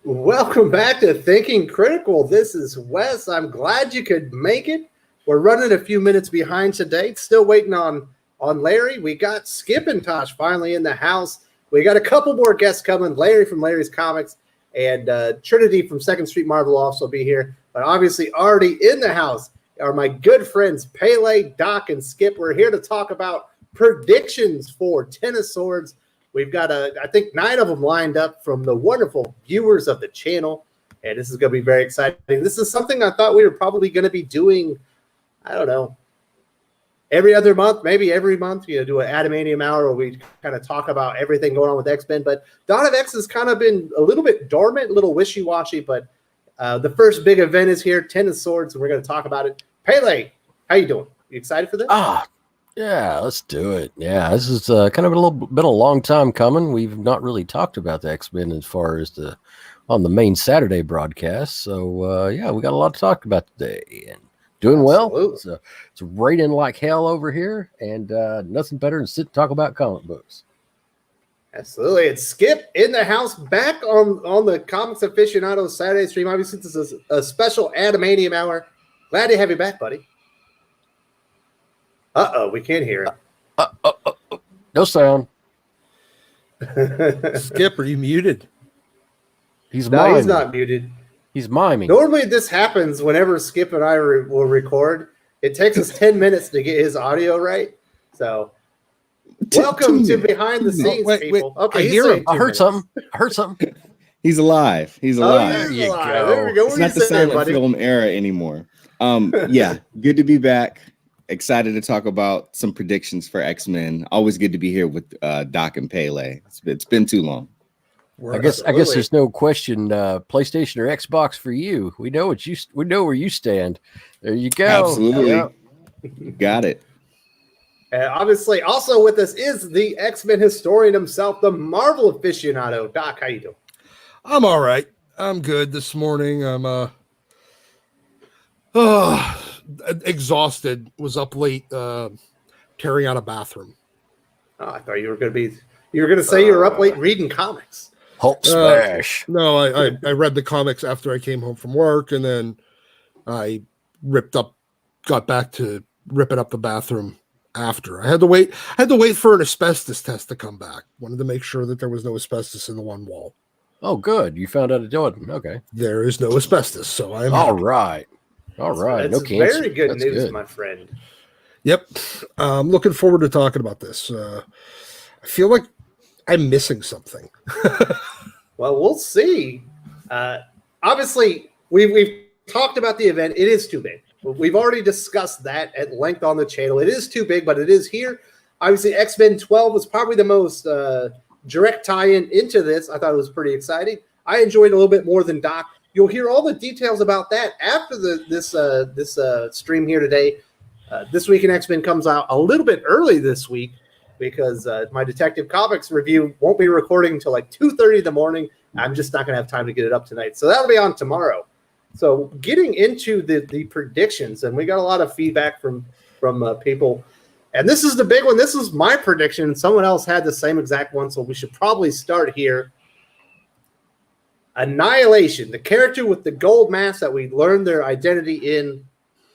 Welcome back to Thinking Critical. This is Wes. I'm glad you could make it. We're running a few minutes behind today. Still waiting on Larry. We got Skip and Tosh finally in the house. We got a couple more guests coming. Larry from Larry's Comics and Trinity from Second Street Marvel will also be here. But obviously already in the house are my good friends Pele, Doc, and Skip. We're here to talk about predictions for Ten of Swords. We've got, I think, 9 of them lined up from the wonderful viewers of the channel, and this is going to be very exciting. This is something I thought we were probably going to be doing, I don't know, every other month, maybe every month, do an Adamantium hour where we kind of talk about everything going on with X-Men. But Dawn of X has kind of been a little bit dormant, a little wishy-washy, but the first big event is here, Ten of Swords, and we're going to talk about it. Pele, how you doing? You excited for this? Yeah, let's do it. Yeah, this is kind of been a long time coming. We've not really talked about the X-Men as far as on the main Saturday broadcast. So, yeah, we got a lot to talk about today. And doing well. It's raining like hell over here, and nothing better than sit and talk about comic books. Absolutely. It's Skip in the house, back on the Comics Aficionado Saturday stream. Obviously, this is a special Adamantium hour. Glad to have you back, buddy. Uh-oh, we can't hear it. No sound. Skip, are you muted? He's not muted. He's miming. Normally, this happens whenever Skip and I will record. It takes us 10 minutes to get his audio right. So, welcome to Behind the Scenes, people. Okay, I hear him. I heard something. He's alive. He's alive. There you go. There we go. It's not the silent film era anymore. Yeah, good to be back. Excited to talk about some predictions for X-Men. Always good to be here with Doc and Pele. It's been too long. I guess there's no question. PlayStation or Xbox for you. We know where you stand. There you go. Absolutely, got it. Obviously, also with us is the X-Men historian himself, the Marvel aficionado. Doc, how you doing? I'm all right. I'm good this morning. I'm exhausted. Was up late tearing out a bathroom. Oh, I thought you were going to say you were up late reading comics. Hulk smash. No, I read the comics after I came home from work, and then I got back to ripping up the bathroom after. I had to wait for an asbestos test to come back. Wanted to make sure that there was no asbestos in the one wall. Oh, good. You found out it wasn't. Okay. There is no asbestos, so I'm all right. All right. That's no cancer. Very good That's news, good. my friend. Yep. I'm looking forward to talking about this. I feel like I'm missing something. Well, we'll see. Obviously, we've talked about the event. It is too big. We've already discussed that at length on the channel. It is too big, but it is here. Obviously, X-Men 12 was probably the most direct tie-in into this. I thought it was pretty exciting. I enjoyed it a little bit more than Doc. You'll hear all the details about that after this stream here today. This Week in X-Men comes out a little bit early this week because my Detective Comics review won't be recording until like 2:30 in the morning. I'm just not going to have time to get it up tonight. So that'll be on tomorrow. So getting into the predictions, and we got a lot of feedback from people. And this is the big one. This is my prediction. Someone else had the same exact one, so we should probably start here. Annihilation, the character with the gold mask that we learned their identity in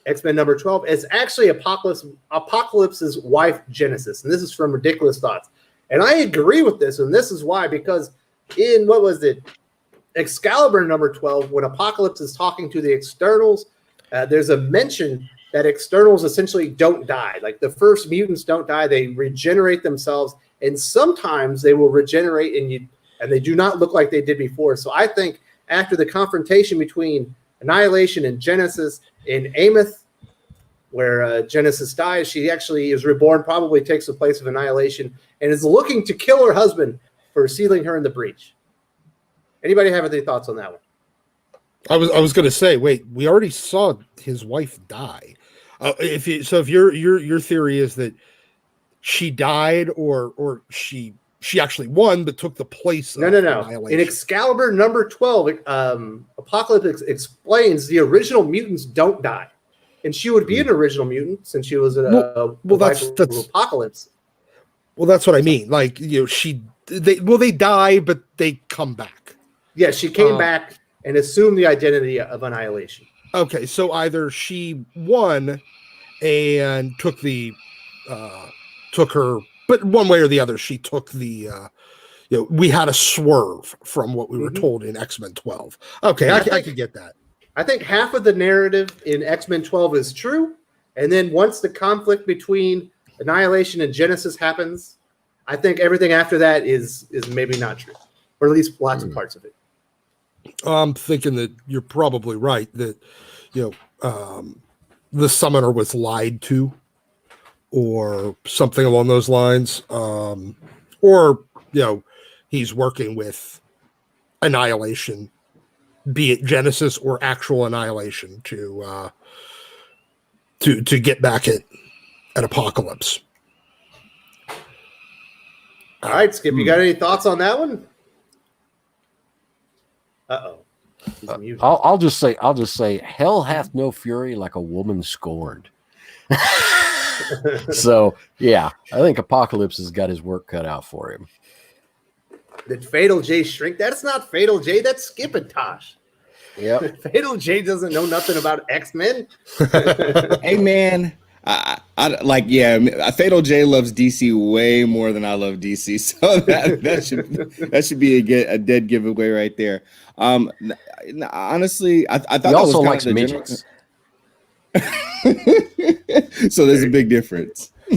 X-Men number 12, is actually Apocalypse's wife, Genesis. And this is from Ridiculous Thoughts. And I agree with this, and this is why, because in, what was it, Excalibur number 12, when Apocalypse is talking to the Externals, there's a mention that Externals essentially don't die. Like the first mutants don't die, they regenerate themselves, and sometimes they will regenerate and they do not look like they did before. So I think after the confrontation between Annihilation and Genesis in Ameth, where Genesis dies, she actually is reborn, probably takes the place of Annihilation, and is looking to kill her husband for sealing her in the breach. Anybody have any thoughts on that one? I was going to say, wait, we already saw his wife die. If your theory is that she died or she actually won but took the place of No. In Excalibur number 12, Apocalypse explains the original mutants don't die. And she would be an original mutant since she was that's Apocalypse. Well, that's what I mean. Like, they die, but they come back. Yeah, she came back and assumed the identity of Annihilation. Okay, so either she won and took her, but one way or the other, she took the. We had a swerve from what we were told in X-Men 12. Okay, I could get that. I think half of the narrative in X-Men 12 is true, and then once the conflict between Annihilation and Genesis happens, I think everything after that is maybe not true, or at least lots of parts of it. I'm thinking that you're probably right that the summoner was lied to, or something along those lines, or he's working with Annihilation, be it Genesis or actual Annihilation, to get back at Apocalypse. All right, Skip, you got any thoughts on that one? I'll just say, hell hath no fury like a woman scorned. So yeah, I think Apocalypse has got his work cut out for him. Did Fatal J shrink? That's not Fatal J. That's Skip and Tosh. Yeah, Fatal J doesn't know nothing about X-Men. Hey man, I Fatal J loves DC way more than I love DC, so that should be a dead giveaway right there. Honestly, I thought he that also was likes midgets. So there's a big difference. I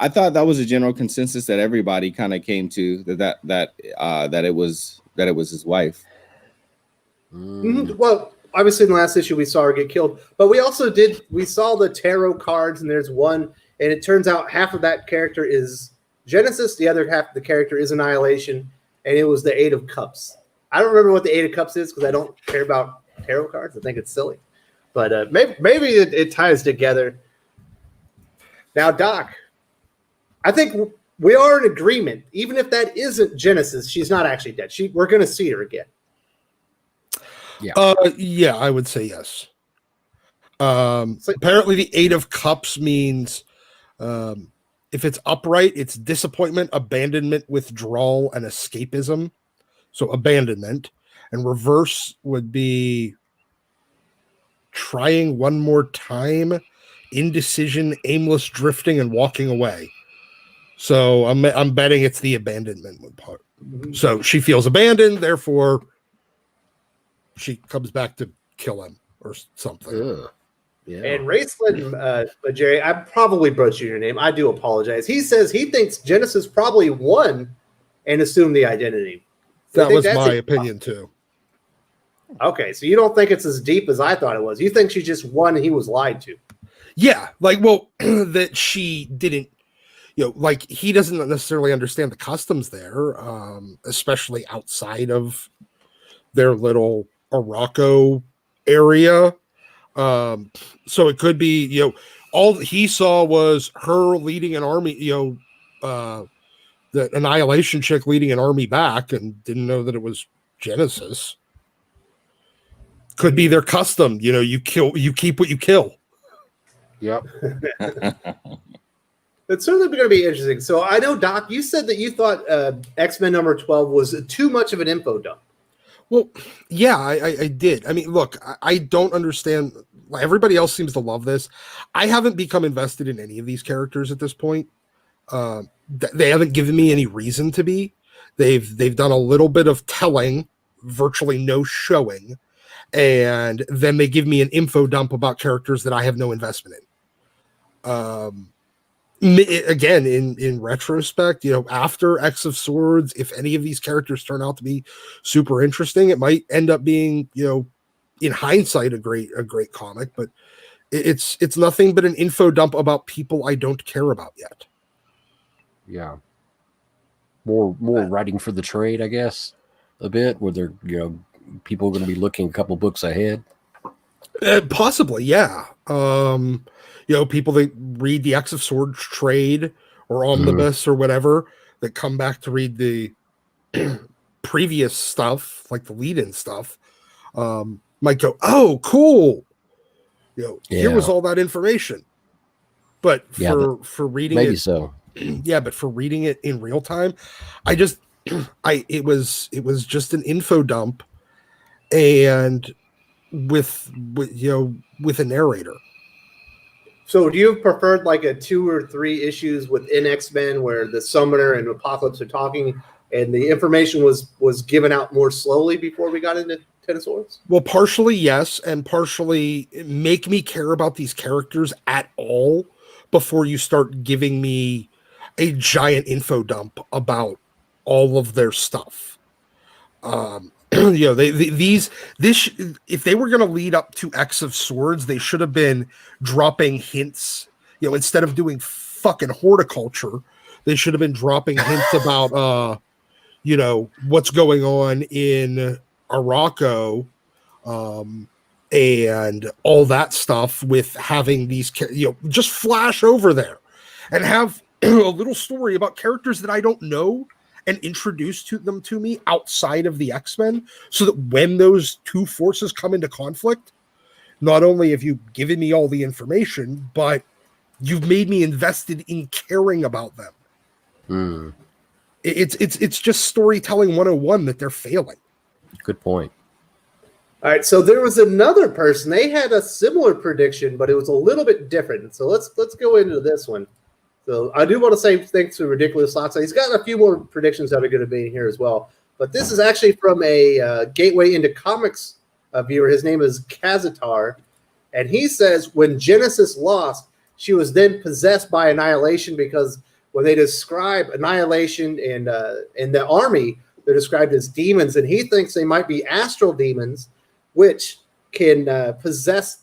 thought that was a general consensus that everybody kind of came to that it was his wife. Well, obviously in the last issue we saw her get killed, but we saw the tarot cards, and there's one, and it turns out half of that character is Genesis, the other half of the character is Annihilation, and it was the Eight of Cups. I don't remember what the Eight of Cups is because I don't care about tarot cards. I think it's silly, but maybe it ties together. Now, Doc, I think we are in agreement. Even if that isn't Genesis, she's not actually dead. We're going to see her again. Yeah, I would say yes. Apparently, the Eight of Cups means if it's upright, it's disappointment, abandonment, withdrawal, and escapism. So abandonment. And reverse would be trying one more time, indecision, aimless drifting, and walking away. So I'm betting it's the abandonment part. So she feels abandoned, therefore she comes back to kill him or something. Yeah. And Raceland, Jerry, I probably butchered your name. I do apologize. He says he thinks Genesis probably won and assumed the identity. That was my opinion too. Okay, so you don't think it's as deep as I thought it was. You think she just won and he was lied to. Yeah, that she didn't, he doesn't necessarily understand the customs there, especially outside of their little Araco area. So it could be, all he saw was her leading an army, the Annihilation chick leading an army back, and didn't know that it was Genesis. Could be their custom, you keep what you kill. Yep. It's certainly going to be interesting. So I know, Doc, you said that you thought X-Men number 12 was too much of an info dump. Well, yeah, I did. I mean, look, I don't understand. Everybody else seems to love this. I haven't become invested in any of these characters at this point. They haven't given me any reason to be. They've done a little bit of telling, virtually no showing, and then they give me an info dump about characters that I have no investment in. Again, in retrospect, after X of Swords, if any of these characters turn out to be super interesting, it might end up being, in hindsight, a great comic. But it's nothing but an info dump about people I don't care about yet. Yeah, more writing for the trade, I guess, a bit, where they're people are going to be looking a couple books ahead. Possibly, yeah. People that read the X of Swords trade or omnibus or whatever that come back to read the previous stuff, like the lead-in stuff, might go, "Oh, cool! Here was all that information." But for reading maybe it, so. Yeah, but for reading it in real time, I just it was just an info dump, and with a narrator. So do you have preferred like a 2 or 3 issues within X-Men where the Summoner and Apocalypse are talking and the information was given out more slowly before we got into Ten of Swords? Well, partially yes, and partially make me care about these characters at all before you start giving me a giant info dump about all of their stuff. If they were going to lead up to X of Swords, they should have been dropping hints. Instead of doing fucking horticulture, they should have been dropping hints about what's going on in Araco, and all that stuff, with having these just flash over there and have a little story about characters that I don't know and introduce them to me outside of the X-Men, so that when those two forces come into conflict, not only have you given me all the information, but you've made me invested in caring about them. It's just storytelling 101 that they're failing. Good point. All right, so there was another person. They had a similar prediction, but it was a little bit different. So let's go into this one. So I do want to say thanks to Ridiculous Slott. He's got a few more predictions that are going to be in here as well. But this is actually from a Gateway into Comics viewer. His name is Kazatar. And he says when Genesis lost, she was then possessed by Annihilation, because when they describe Annihilation in the army, they're described as demons. And he thinks they might be astral demons, which can possess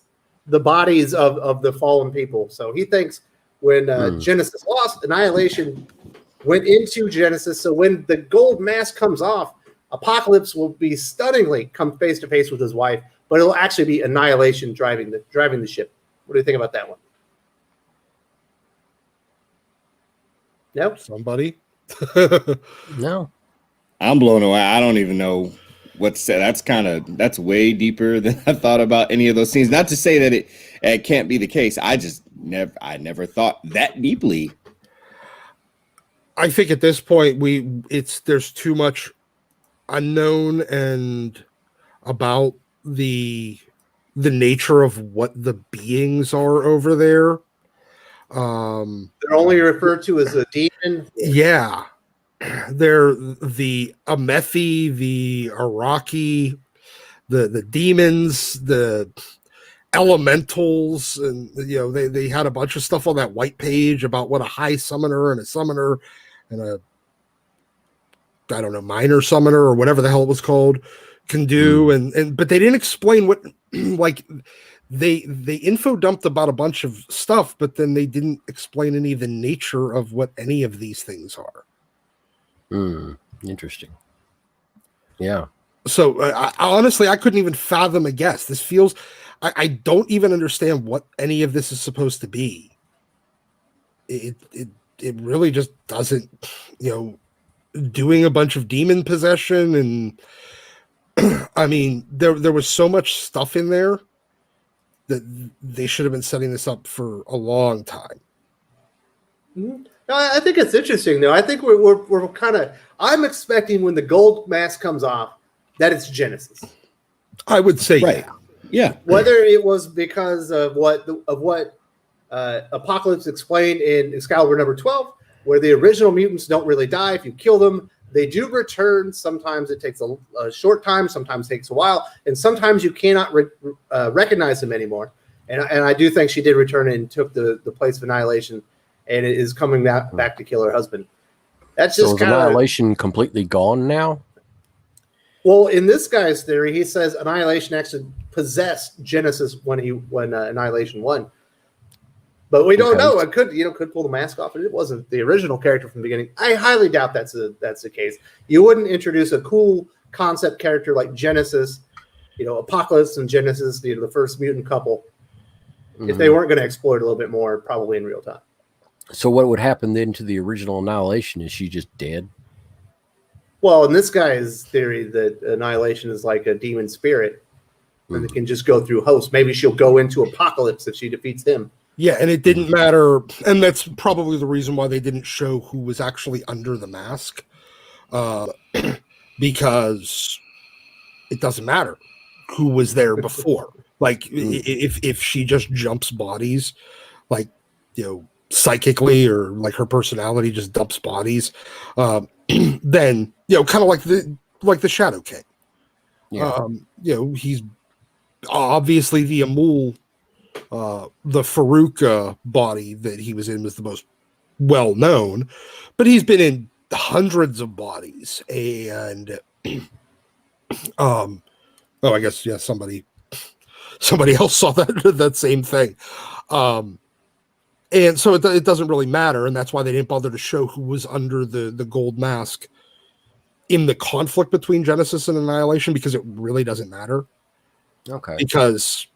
the bodies of the fallen people. So he thinks when Genesis lost, Annihilation went into Genesis. So when the gold mask comes off, Apocalypse will be stunningly come face to face with his wife, but it'll actually be Annihilation driving the ship. What do you think about that one? No? Somebody? No. I'm blown away. I don't even know what's said. That's way deeper than I thought about any of those scenes. Not to say that it can't be the case. I never thought that deeply. I think at this point there's too much unknown and about the nature of what the beings are over there. They're only referred to as a demon. Yeah. They're the Amethi, the Araki, the demons, the elementals, and they had a bunch of stuff on that white page about what a high summoner and a minor summoner, or whatever the hell it was called, can do. But they didn't explain what like they info dumped about a bunch of stuff, but then they didn't explain any of the nature of what any of these things are. Interesting. Yeah. So honestly, I couldn't even fathom a guess. This feels, I don't even understand what any of this is supposed to be. It really just doesn't, doing a bunch of demon possession. And I mean, there was so much stuff in there that they should have been setting this up for a long time. Mm-hmm. No, I think it's interesting, though. I think we're kind of. I'm expecting when the gold mask comes off that it's Genesis. I would say, right. Yeah. Whether it was because of what Apocalypse explained in Excalibur number 12, where the original mutants don't really die if you kill them. They do return. Sometimes it takes a short time. Sometimes it takes a while, and sometimes you cannot recognize them anymore. And I do think she did return and took the place of Annihilation. And it is coming back to kill her husband. That's just kind of Annihilation completely gone now. Well, in this guy's theory, he says Annihilation actually possessed Genesis when Annihilation won. But we don't know. It could pull the mask off. It wasn't the original character from the beginning. I highly doubt that's the case. You wouldn't introduce a cool concept character like Genesis, Apocalypse and Genesis, the first mutant couple, if they weren't going to explore it a little bit more, probably in real time. So what would happen then to the original Annihilation? Is she just dead? Well, in this guy's theory, that Annihilation is like a demon spirit, and it can just go through hosts. Maybe she'll go into Apocalypse if she defeats him. Yeah, and it didn't matter, and that's probably the reason why they didn't show who was actually under the mask. uh, because it doesn't matter who was there before. Like if she just jumps bodies, like, you know, psychically, or like her personality just dumps bodies, then, you know, kind of like the Shadow King. Yeah. You know, he's obviously the Amul, the Farouk body that he was in was the most well known, but he's been in hundreds of bodies. And oh, I guess, yeah, somebody else saw that same thing. And so it doesn't really matter, and that's why they didn't bother to show who was under the gold mask in the conflict between Genesis and Annihilation, because it really doesn't matter. Okay. Because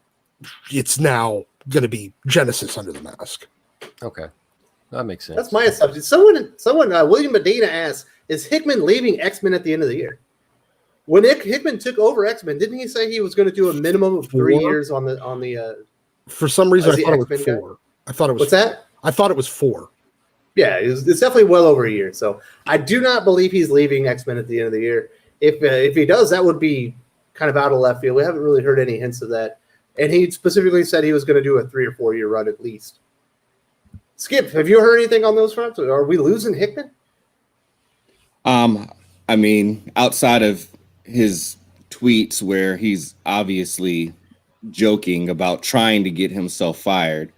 it's now going to be Genesis under the mask. Okay. That makes sense. That's my assumption. Someone, William Medina asks, is Hickman leaving X-Men at the end of the year? When Hickman took over X-Men, didn't he say he was going to do a minimum of 3 years on the? For some reason, I thought it was X-Men 4. I thought it was. What's that? I thought it was 4. Yeah, it's definitely well over a year. So I do not believe he's leaving X-Men at the end of the year. If he does, that would be kind of out of left field. We haven't really heard any hints of that. And he specifically said he was going to do a 3 or 4 year run at least. Skip, have you heard anything on those fronts? Are we losing Hickman? I mean, outside of his tweets where he's obviously joking about trying to get himself fired,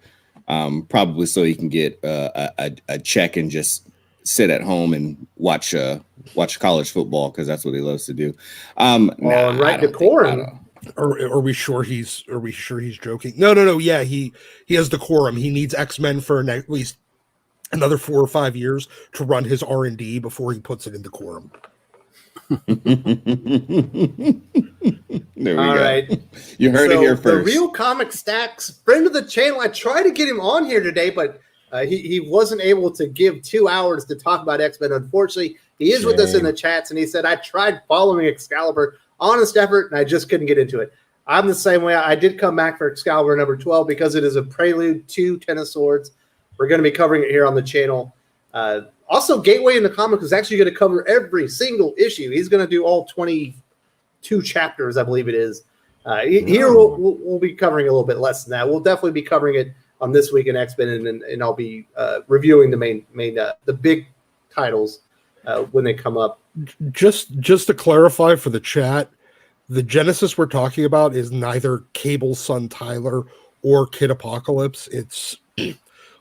probably so he can get a check and just sit at home and watch college football, because that's what he loves to do. Right, decorum. Are we sure he's joking? No. Yeah, he has decorum. He needs X-Men for at least another 4 or 5 years to run his R&D before he puts it in decorum. There we All go. right. You heard it here first. The Real Comic Stacks, friend of the channel. I tried to get him on here today, but he wasn't able to give 2 hours to talk about X-Men. Unfortunately, he is with us in the chats, and he said, I tried following Excalibur. Honest effort, and I just couldn't get into it. I'm the same way. I did come back for Excalibur number 12 because it is a prelude to Ten of Swords. We're going to be covering it here on the channel. Also, Gateway in the comic is actually going to cover every single issue. He's going to do all 22 chapters, I believe it is. Here we'll be covering a little bit less than that. We'll definitely be covering it on This Week in X-Men, and I'll be reviewing the big titles when they come up. Just to clarify for the chat, the Genesis we're talking about is neither Cable's son Tyler or Kid Apocalypse. It's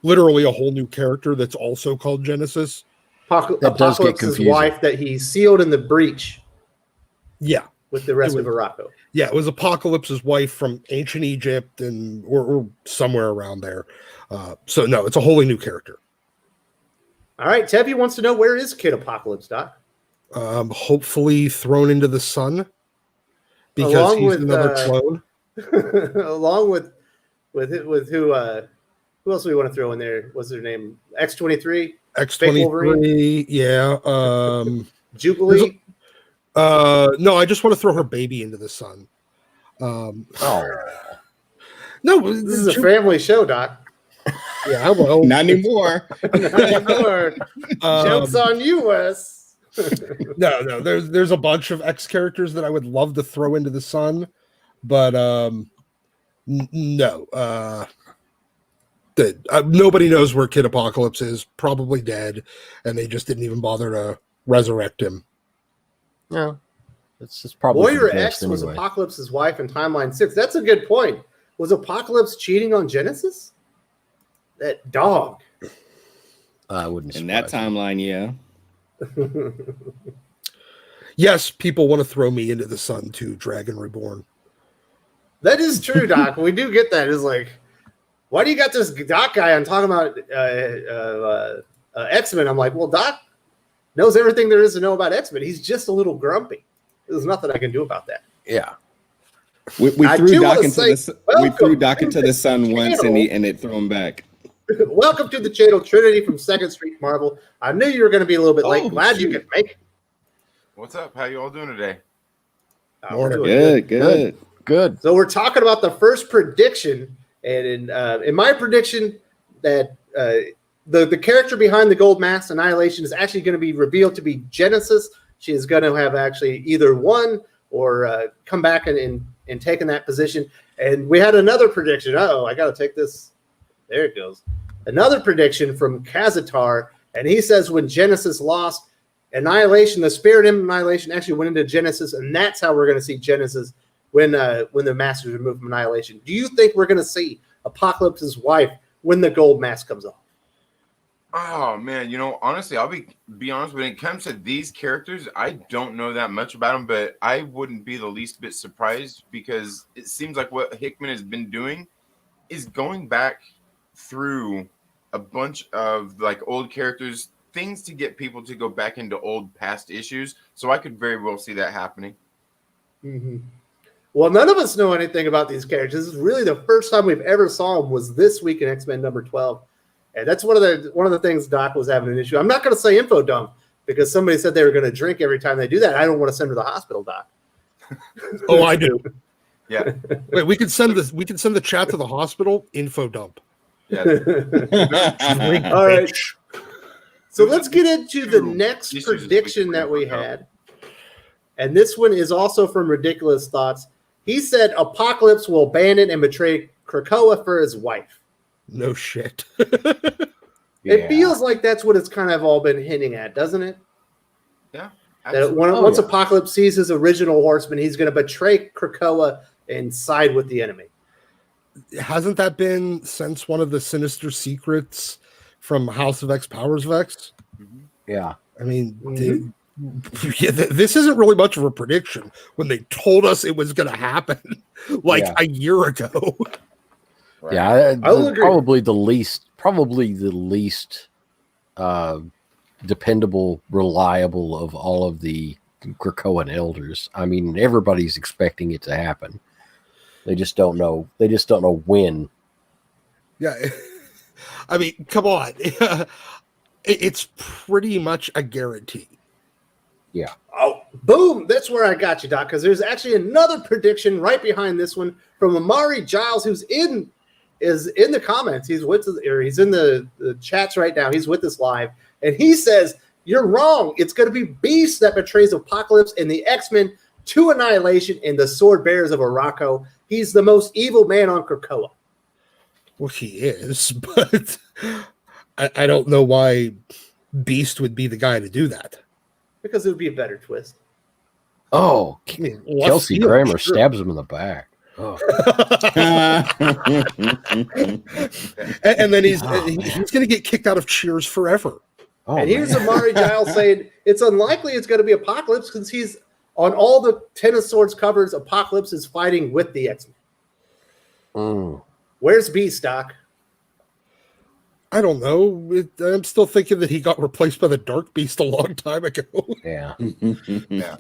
literally a whole new character that's also called Genesis. That does get Apocalypse's confusing. wife that he sealed in the breach. Yeah, with the rest of Morocco. Yeah, it was Apocalypse's wife from ancient Egypt and or somewhere around there. So no, it's a wholly new character. All right, Tevye wants to know, where is Kid Apocalypse, Doc? Hopefully thrown into the sun, because along he's with another clone. Along with who else do we want to throw in there? What's their name? X-23? X-23, yeah. Jubilee? No, I just want to throw her baby into the sun. No, this is a family show, Doc. Yeah, well, not anymore. Not anymore. Jokes on you, Wes. No. There's a bunch of X characters that I would love to throw into the sun, but no. Nobody knows where Kid Apocalypse is. Probably dead, and they just didn't even bother to resurrect him. No, it's just probably Warrior X was Apocalypse's wife in Timeline 6. That's a good point. Was Apocalypse cheating on Genesis? That dog. I wouldn't. In that timeline, yeah. Yes, people want to throw me into the sun too, Dragon Reborn. That is true, Doc. We do get that. It's like, why do you got this Doc guy on talking about X-Men? I'm like, well, Doc knows everything there is to know about X-Men. He's just a little grumpy. There's nothing I can do about that. Yeah. We threw Doc into the sun once, and it threw him back. Welcome to the channel, Trinity from 2nd Street Marvel. I knew you were going to be a little bit late. Glad you could make it. What's up? How you all doing today? Good. So we're talking about the first prediction, and in my prediction that the character behind the gold mask Annihilation is actually going to be revealed to be Genesis, she is going to have actually either won or come back and taken that position. And we had another prediction. Uh-oh, I got to take this. There it goes. Another prediction from Kazatar, and he says when Genesis lost, Annihilation, the spirit of Annihilation actually went into Genesis, and that's how we're going to see Genesis when the Masters remove from Annihilation. Do you think we're going to see Apocalypse's wife when the gold mask comes off? Oh man, honestly, I'll be honest. When it comes to these characters, I don't know that much about them, but I wouldn't be the least bit surprised because it seems like what Hickman has been doing is going back through a bunch of like old characters, things to get people to go back into old past issues. So I could very well see that happening. Mm-hmm. Well, none of us know anything about these characters. This is really the first time we've ever saw them was this week in X-Men number 12. And that's one of the things Doc was having an issue. I'm not going to say info dump because somebody said they were going to drink every time they do that. I don't want to send her to the hospital, Doc. Oh, I do. Yeah. Wait, we can send the chat to the hospital. Info dump. Yeah. All right. So let's get into the next prediction that we had. And this one is also from Ridiculous Thoughts. He said Apocalypse will abandon and betray Krakoa for his wife. No shit. It feels like that's what it's kind of all been hinting at, doesn't it? Yeah. That once Apocalypse sees his original horseman, he's going to betray Krakoa and side with the enemy. Hasn't that been since one of the Sinister Secrets from House of X, Powers of X? Yeah. I mean, this isn't really much of a prediction when they told us it was going to happen a year ago. Right. Yeah, I'll agree. Probably the least dependable, reliable of all of the Krakoan elders. I mean, everybody's expecting it to happen. They just don't know. They just don't know when. Yeah, I mean, come on. It's pretty much a guarantee. Yeah. Oh, boom! That's where I got you, Doc. Because there's actually another prediction right behind this one from Amari Giles, who's in the comments. He's with us, or he's in the chats right now. He's with us live, and he says you're wrong. It's going to be Beast that betrays Apocalypse and the X-Men to Annihilation and the Sword Bearers of Arakko. He's the most evil man on Krakoa. Well, he is, but I don't know why Beast would be the guy to do that. Because it would be a better twist. Oh, Kelsey Grammer stabs him in the back. Oh. and then he's going to get kicked out of Cheers forever. Oh, and here's Amari Giles saying it's unlikely it's going to be Apocalypse because he's on all the Ten of Swords covers. Apocalypse is fighting with the X-Men. Where's Beast, Doc? I don't know. I'm still thinking that he got replaced by the Dark Beast a long time ago. Yeah.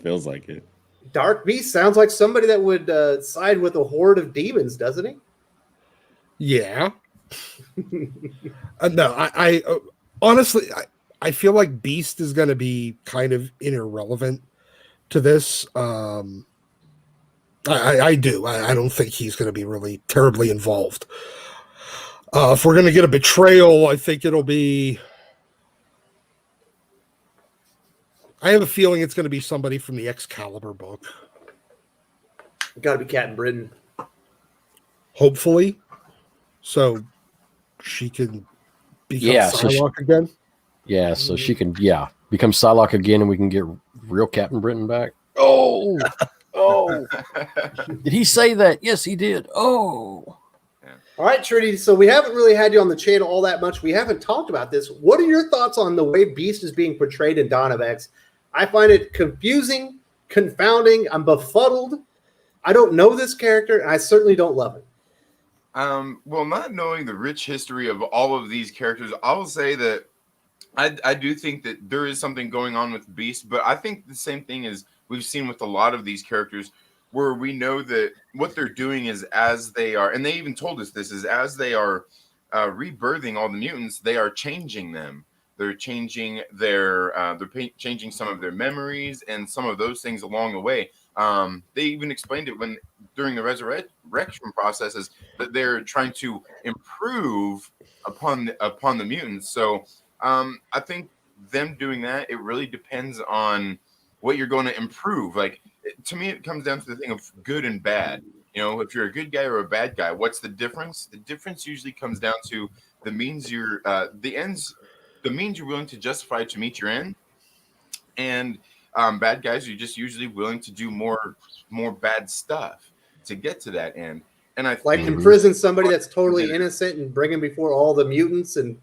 Feels like it. Dark Beast sounds like somebody that would side with a horde of demons, doesn't he? Yeah. No, I honestly, I feel like Beast is going to be kind of irrelevant to this. I do. I don't think he's going to be really terribly involved. If we're going to get a betrayal, I think it'll be... I have a feeling it's going to be somebody from the Excalibur book. Got to be Captain Britain. Hopefully. So she can become Psylocke again. Yeah, so she can, become Psylocke again and we can get real Captain Britain back. Oh! Did he say that? Yes, he did. Oh! All right, Trinity. So we haven't really had you on the channel all that much. We haven't talked about this. What are your thoughts on the way Beast is being portrayed in Dawn of X? I find it confusing, confounding. I'm befuddled. I don't know this character, and I certainly don't love it. Well, not knowing the rich history of all of these characters, I will say that I do think that there is something going on with Beast, but I think the same thing as we've seen with a lot of these characters, where we know that what they're doing is as they are, and they even told us this, is as they are rebirthing all the mutants, they are changing them. They're changing changing some of their memories and some of those things along the way. They even explained it during the resurrection processes that they're trying to improve upon the mutants. So I think them doing that, it really depends on what you're going to improve. Like, to me, it comes down to the thing of good and bad. You know, if you're a good guy or a bad guy, what's the difference? The difference usually comes down to the means you're the means you're willing to justify to meet your end. And bad guys are just usually willing to do more bad stuff to get to that end. And I Like think imprison somebody that's totally innocent and bring him before all the mutants and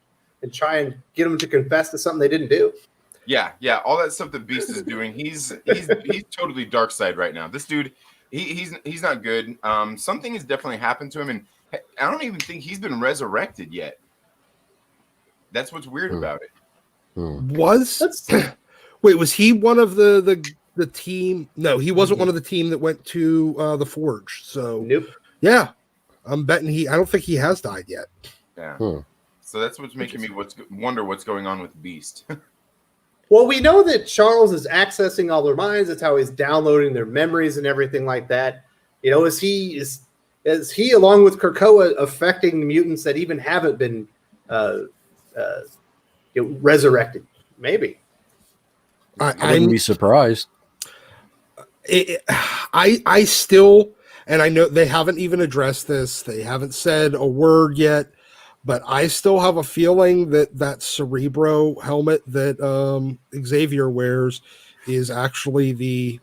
try and get them to confess to something they didn't do. Yeah, all that stuff that Beast is doing, he's totally dark side right now. This dude, he's not good. Something has definitely happened to him, and I don't even think he's been resurrected yet. That's what's weird about it. Wait, was he one of the team? No, he wasn't one of the team that went to the Forge. So nope. Yeah, I'm betting I don't think he has died yet. Yeah. So that's what's making me wonder what's going on with Beast. Well, we know that Charles is accessing all their minds. That's how he's downloading their memories and everything like that. You know, is he along with Krakoa affecting mutants that even haven't been resurrected? Maybe. I wouldn't be surprised. I still, and I know they haven't even addressed this. They haven't said a word yet, but I still have a feeling that Cerebro helmet that Xavier wears is actually the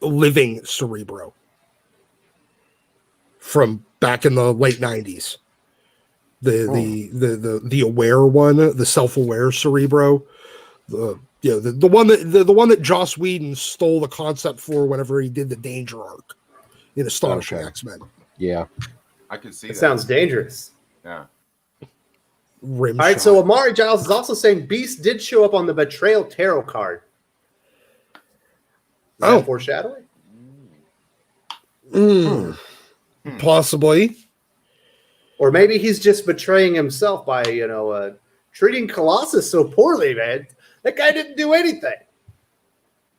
living Cerebro from back in the late 90s. The aware one, the self-aware Cerebro, the one that Joss Whedon stole the concept for whenever he did the Danger arc in Astonishing X-Men. Yeah, I could see that. That sounds dangerous. Yeah. All right, so Amari Giles is also saying Beast did show up on the Betrayal Tarot card. Is that foreshadowing? Possibly. Or maybe he's just betraying himself by, treating Colossus so poorly, man. That guy didn't do anything.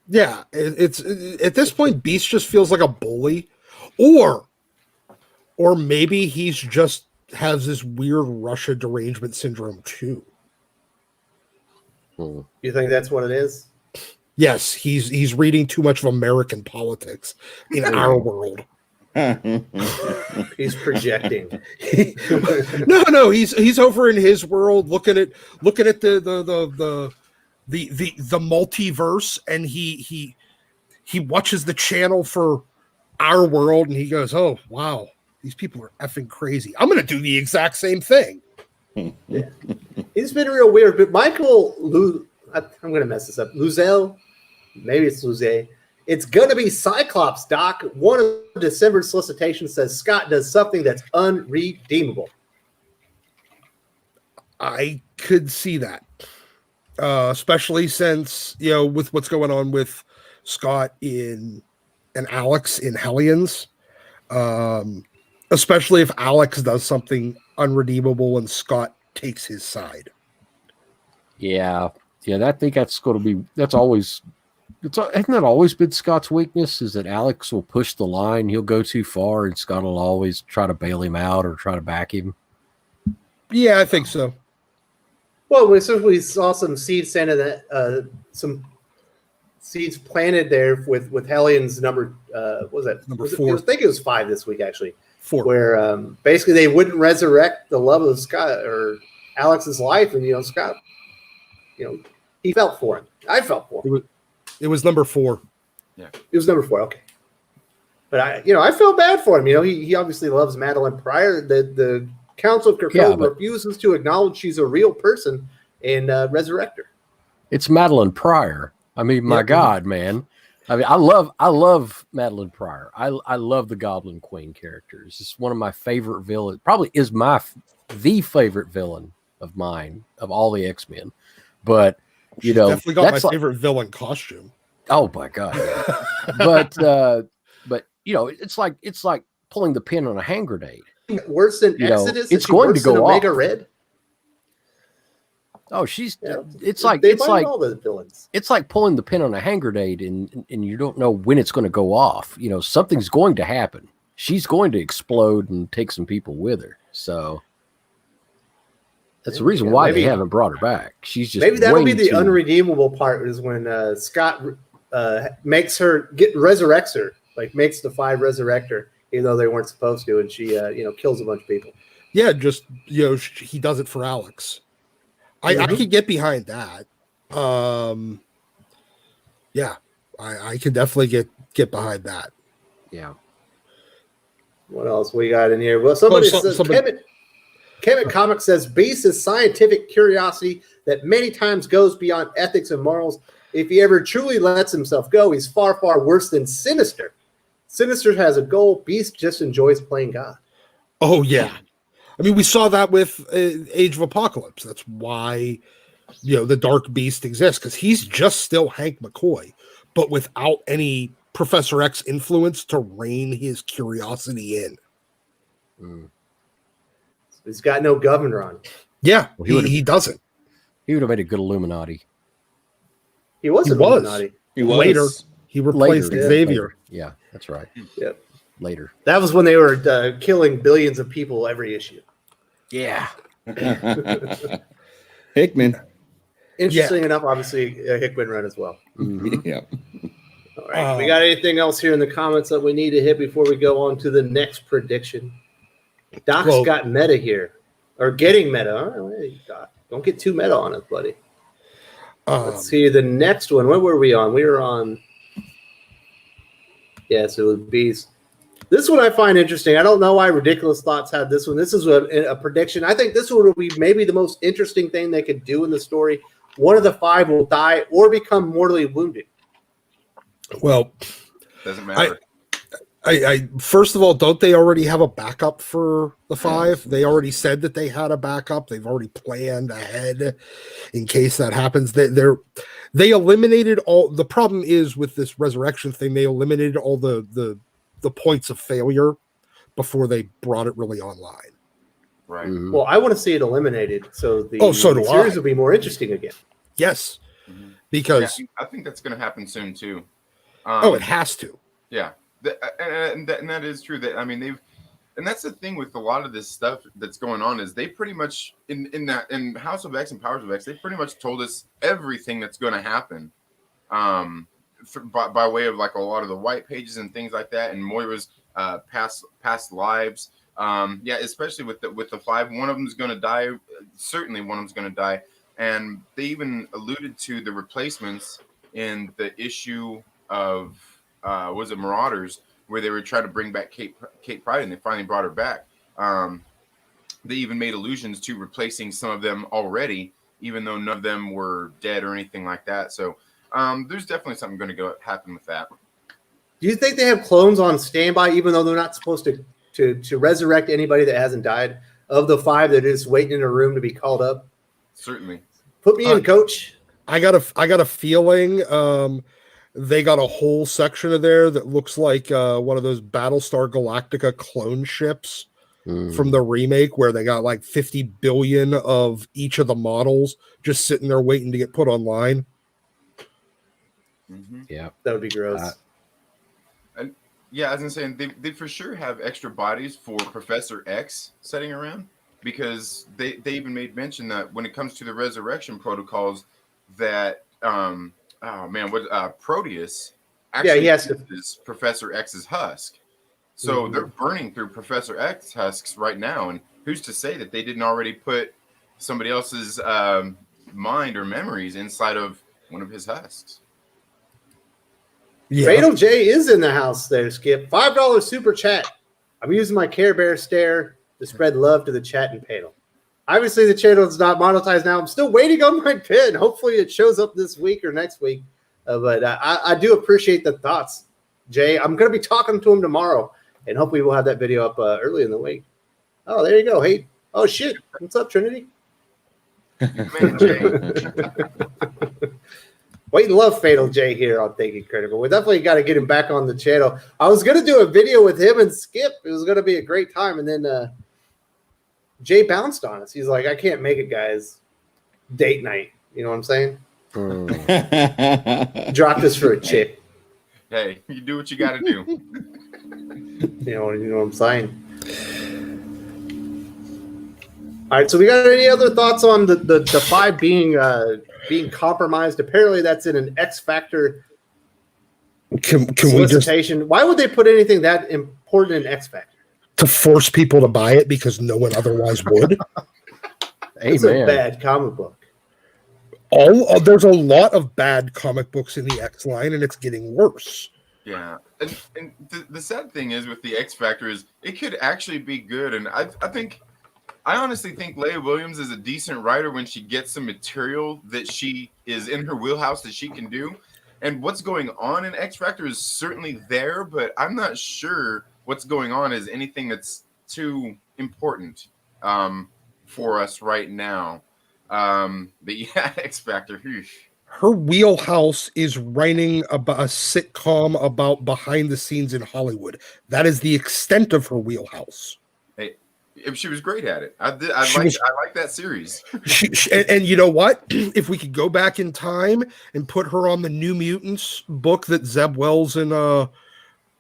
Yeah, it's at this point, Beast just feels like a bully. Or maybe he's just has this weird Russia derangement syndrome too. You think that's what it is? Yes, he's reading too much of American politics in our world. He's projecting. No, he's over in his world looking at the multiverse, and he watches the channel for our world, and he goes, "Oh wow, these people are effing crazy. I'm gonna do the exact same thing." Yeah. It's been real weird, but I'm gonna mess this up. Luzel, maybe it's Luze. It's gonna be Cyclops, Doc. One of December's solicitations says Scott does something that's unredeemable. I could see that, especially since with what's going on with Scott and Alex in Hellions. Especially if Alex does something unredeemable and Scott takes his side. Yeah. I think that's going to be. Hasn't that always been Scott's weakness? Is that Alex will push the line, he'll go too far, and Scott will always try to bail him out or try to back him. Yeah, I think so. Well, we saw some seeds some seeds planted there with Hellions number. What was that? Number 4. I think it was 5 this week actually. 4. Where basically they wouldn't resurrect the love of Scott or Alex's life, and Scott, he felt for him. I felt for him. It was number 4. Yeah, it was number 4. Okay, but I felt bad for him. He obviously loves Madeline Pryor. The Council of Krakoa refuses to acknowledge she's a real person and resurrect her. It's Madeline Pryor. I mean, my God, man. I mean, I love Madeline Pryor. I love the Goblin Queen characters. It's one of my favorite villains. Probably is the favorite villain of mine of all the X-Men. But definitely got my favorite villain costume. Oh my God! but it's like pulling the pin on a hand grenade. Worse than Exodus. It's going to go off. Omega Red. Oh, it's like all the villains. It's like pulling the pin on a hand grenade, and you don't know when it's going to go off. Something's going to happen. She's going to explode and take some people with her. So, That's the reason why maybe, they haven't brought her back. She's just maybe that'll be way the too- unredeemable part is when Scott makes her resurrects her, like makes the 5 resurrect her, even though they weren't supposed to, and she kills a bunch of people. Yeah, just he does it for Alex. I could get behind that. Yeah, I could definitely get behind that. Yeah. What else we got in here? Well, somebody says Kemet Comics says Beast is scientific curiosity that many times goes beyond ethics and morals. If he ever truly lets himself go, he's far, far worse than Sinister. Sinister has a goal. Beast just enjoys playing God. Oh, yeah. I mean, we saw that with Age of Apocalypse. That's why, the Dark Beast exists, because he's just still Hank McCoy, but without any Professor X influence to rein his curiosity in. He's got no governor on him. Yeah, he doesn't. He would have made a good Illuminati. He was Illuminati. He was. Later, he replaced Xavier. Yeah, that's right. Yep. Later. That was when they were killing billions of people every issue. Yeah. Hickman. Interesting enough, obviously, a Hickman run as well. Mm-hmm. Yeah. All right. We got anything else here in the comments that we need to hit before we go on to the next prediction? Doc's got meta here. Or getting meta. All right, Doc. Don't get too meta on us, buddy. Let's see the next one. What were we on? We were on... Yes, it was Beast. This one I find interesting. I don't know why Ridiculous Thoughts had this one. This is a prediction. I think this one will be maybe the most interesting thing they could do in the story. One of the 5 will die or become mortally wounded. Well, doesn't matter. I first of all, don't they already have a backup for the 5? They already said that they had a backup. They've already planned ahead in case that happens. They eliminated all. The problem is with this resurrection thing, they eliminated all the points of failure before they brought it really online. Right. Mm-hmm. Well, I want to see it eliminated so the so do series I. will be more interesting again. Yes, Mm-hmm. because I think that's going to happen soon too. It has to. Yeah, and that is true. That I mean, and that's the thing with a lot of this stuff that's going on is they pretty much in House of X and Powers of X, they pretty much told us everything that's going to happen, by way of like a lot of the white pages and things like that, and Moira's past lives. Especially with the 5, one of them's going to die. Certainly, one of them's going to die, and they even alluded to the replacements in the issue of was it Marauders, where they were trying to bring back Kate Pride, and they finally brought her back. They even made allusions to replacing some of them already, even though none of them were dead or anything like that. So there's definitely something going to happen with that. Do you think they have clones on standby, even though they're not supposed to resurrect anybody that hasn't died? Of the 5 that is waiting in a room to be called up? Certainly. Put me in, Coach. I got a feeling they got a whole section of there that looks like one of those Battlestar Galactica clone ships from the remake, where they got like 50 billion of each of the models just sitting there waiting to get put online. Mm-hmm. Yeah, that would be gross. Yeah, as I'm saying, they for sure have extra bodies for Professor X sitting around, because they even made mention that when it comes to the resurrection protocols, that Proteus actually uses Professor X's husk. So they're burning through Professor X husks right now, and who's to say that they didn't already put somebody else's mind or memories inside of one of his husks? Yeah. Fatal J is in the house there, Skip. $5 super chat. I'm using my Care Bear stare to spread love to the chat and panel. Obviously, the channel is not monetized now. I'm still waiting on my pin. Hopefully, it shows up this week or next week. But I do appreciate the thoughts, Jay. I'm going to be talking to him tomorrow, and hopefully we'll have that video up early in the week. Oh, there you go. Hey, oh, shit. What's up, Trinity? Man, Jay. Wait and love Fatal J here on Thinking Critical. We definitely got to get him back on the channel. I was going to do a video with him and Skip. It was going to be a great time. And then Jay bounced on us. He's like, I can't make it, guys. Date night. You know what I'm saying? Dropped us for a chick. Hey, you do what you got to do. You know what I'm saying? All right, so we got any other thoughts on the 5 being compromised? Apparently, that's in an X Factor Can we just solicitation. Why would they put anything that important in X Factor? to force people to buy it because no one otherwise would? It's a bad comic book. There's a lot of bad comic books in the X line, and it's getting worse. Yeah, and the sad thing is with the X Factor is it could actually be good, and I honestly think Leah Williams is a decent writer when she gets some material that she is in her wheelhouse that she can do. And what's going on in X Factor is certainly there, but I'm not sure what's going on is anything that's too important for us right now. But yeah, X Factor. Her wheelhouse is writing about a sitcom about behind the scenes in Hollywood. That is the extent of her wheelhouse. Hey, she was great at it. I like that series. And you know what? If we could go back in time and put her on the New Mutants book that Zeb Wells and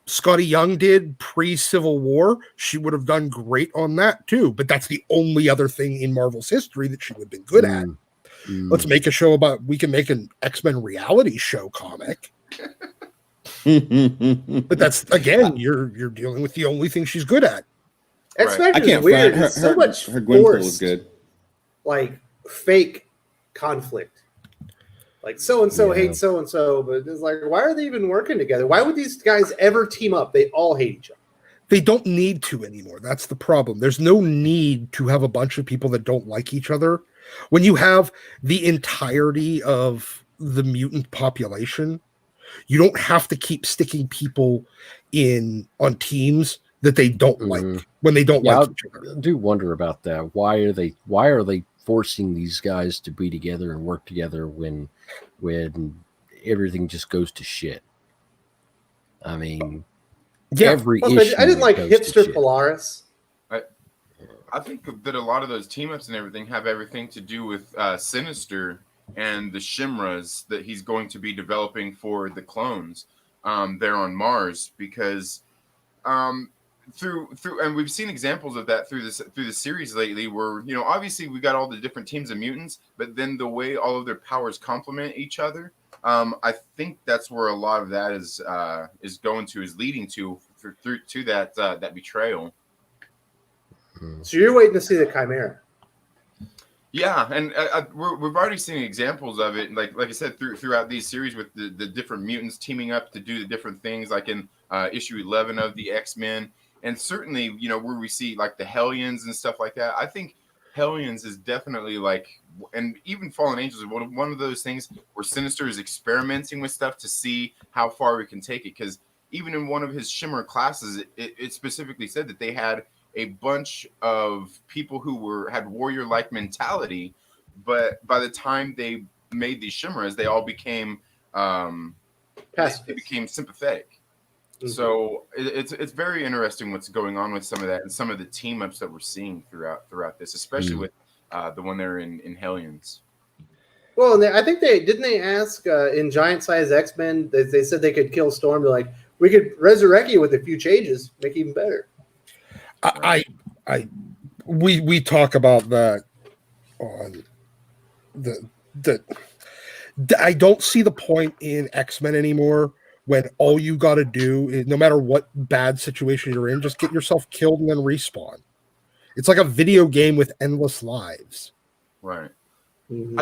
Scotty Young did pre-Civil War, she would have done great on that too. But that's the only other thing in Marvel's history that she would have been good at. Let's make a show we can make an X-Men reality show comic. But that's, again, you're dealing with the only thing she's good at. X Factor is weird. Her, so much her Gwenpool is good. Like fake conflict. Like so and so hates so and so, but it's like, why are they even working together? Why would these guys ever team up? They all hate each other. They don't need to anymore. That's the problem. There's no need to have a bunch of people that don't like each other. When you have the entirety of the mutant population, you don't have to keep sticking people on teams that they don't like when they don't like each other. I do wonder about that. Why are they forcing these guys to be together and work together when everything just goes to shit? I mean, every issue. I didn't like Hipster Polaris. I think that a lot of those team ups and everything have everything to do with Sinister and the Chimeras that he's going to be developing for the clones there on Mars, because through and we've seen examples of that through the series lately, where obviously we got all the different teams of mutants, but then the way all of their powers complement each other, I think that's where a lot of that is leading to that betrayal. So you're waiting to see the Chimera. Yeah, and we've already seen examples of it, like I said, throughout these series with the different mutants teaming up to do the different things, like in issue 11 of the X-Men, and certainly where we see like the Hellions and stuff like that. I think Hellions is definitely and even Fallen Angels is one of those things where Sinister is experimenting with stuff to see how far we can take it, because even in one of his Shimmer classes, it specifically said that they had a bunch of people who had warrior-like mentality, but by the time they made these Chimeras, they all became sympathetic. Mm-hmm. So it's very interesting what's going on with some of that and some of the team ups that we're seeing throughout this, especially with the one there in Hellions. Well, and I think they ask in Giant Size X-Men, they said they could kill Storm. They're like, we could resurrect you with a few changes, make it even better. We talk about that on I don't see the point in X-Men anymore when all you got to do is, no matter what bad situation you're in, just get yourself killed and then respawn. It's like a video game with endless lives. Right. Mm-hmm.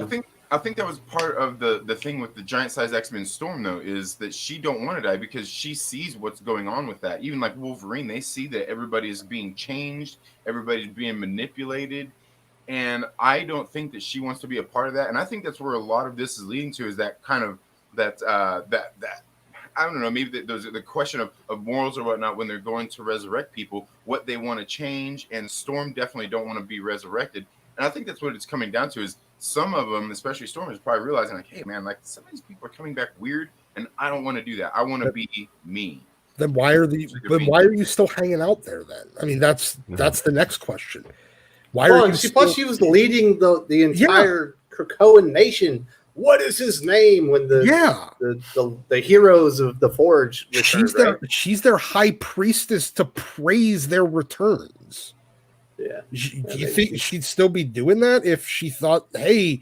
I think that was part of the thing with the Giant Size X-Men Storm, though, is that she don't want to die because she sees what's going on with that. Even like Wolverine, they see that everybody is being changed, everybody's being manipulated, and I don't think that she wants to be a part of that. And I think that's where a lot of this is leading to, is that kind of that I don't know, maybe there's the question of morals or whatnot when they're going to resurrect people, what they want to change, and Storm definitely don't want to be resurrected. And I think that's what it's coming down to, is some of them, especially Storm, is probably realizing like, hey man, like some of these people are coming back weird, and I don't want to do that. I want to be me. Then why are you still hanging out there then? I mean, that's the next question. Plus she was leading the entire Krakoan nation. What is his name when the heroes of the Forge return, she's their high priestess to praise their returns. Yeah. Do you think she'd still be doing that if she thought, hey,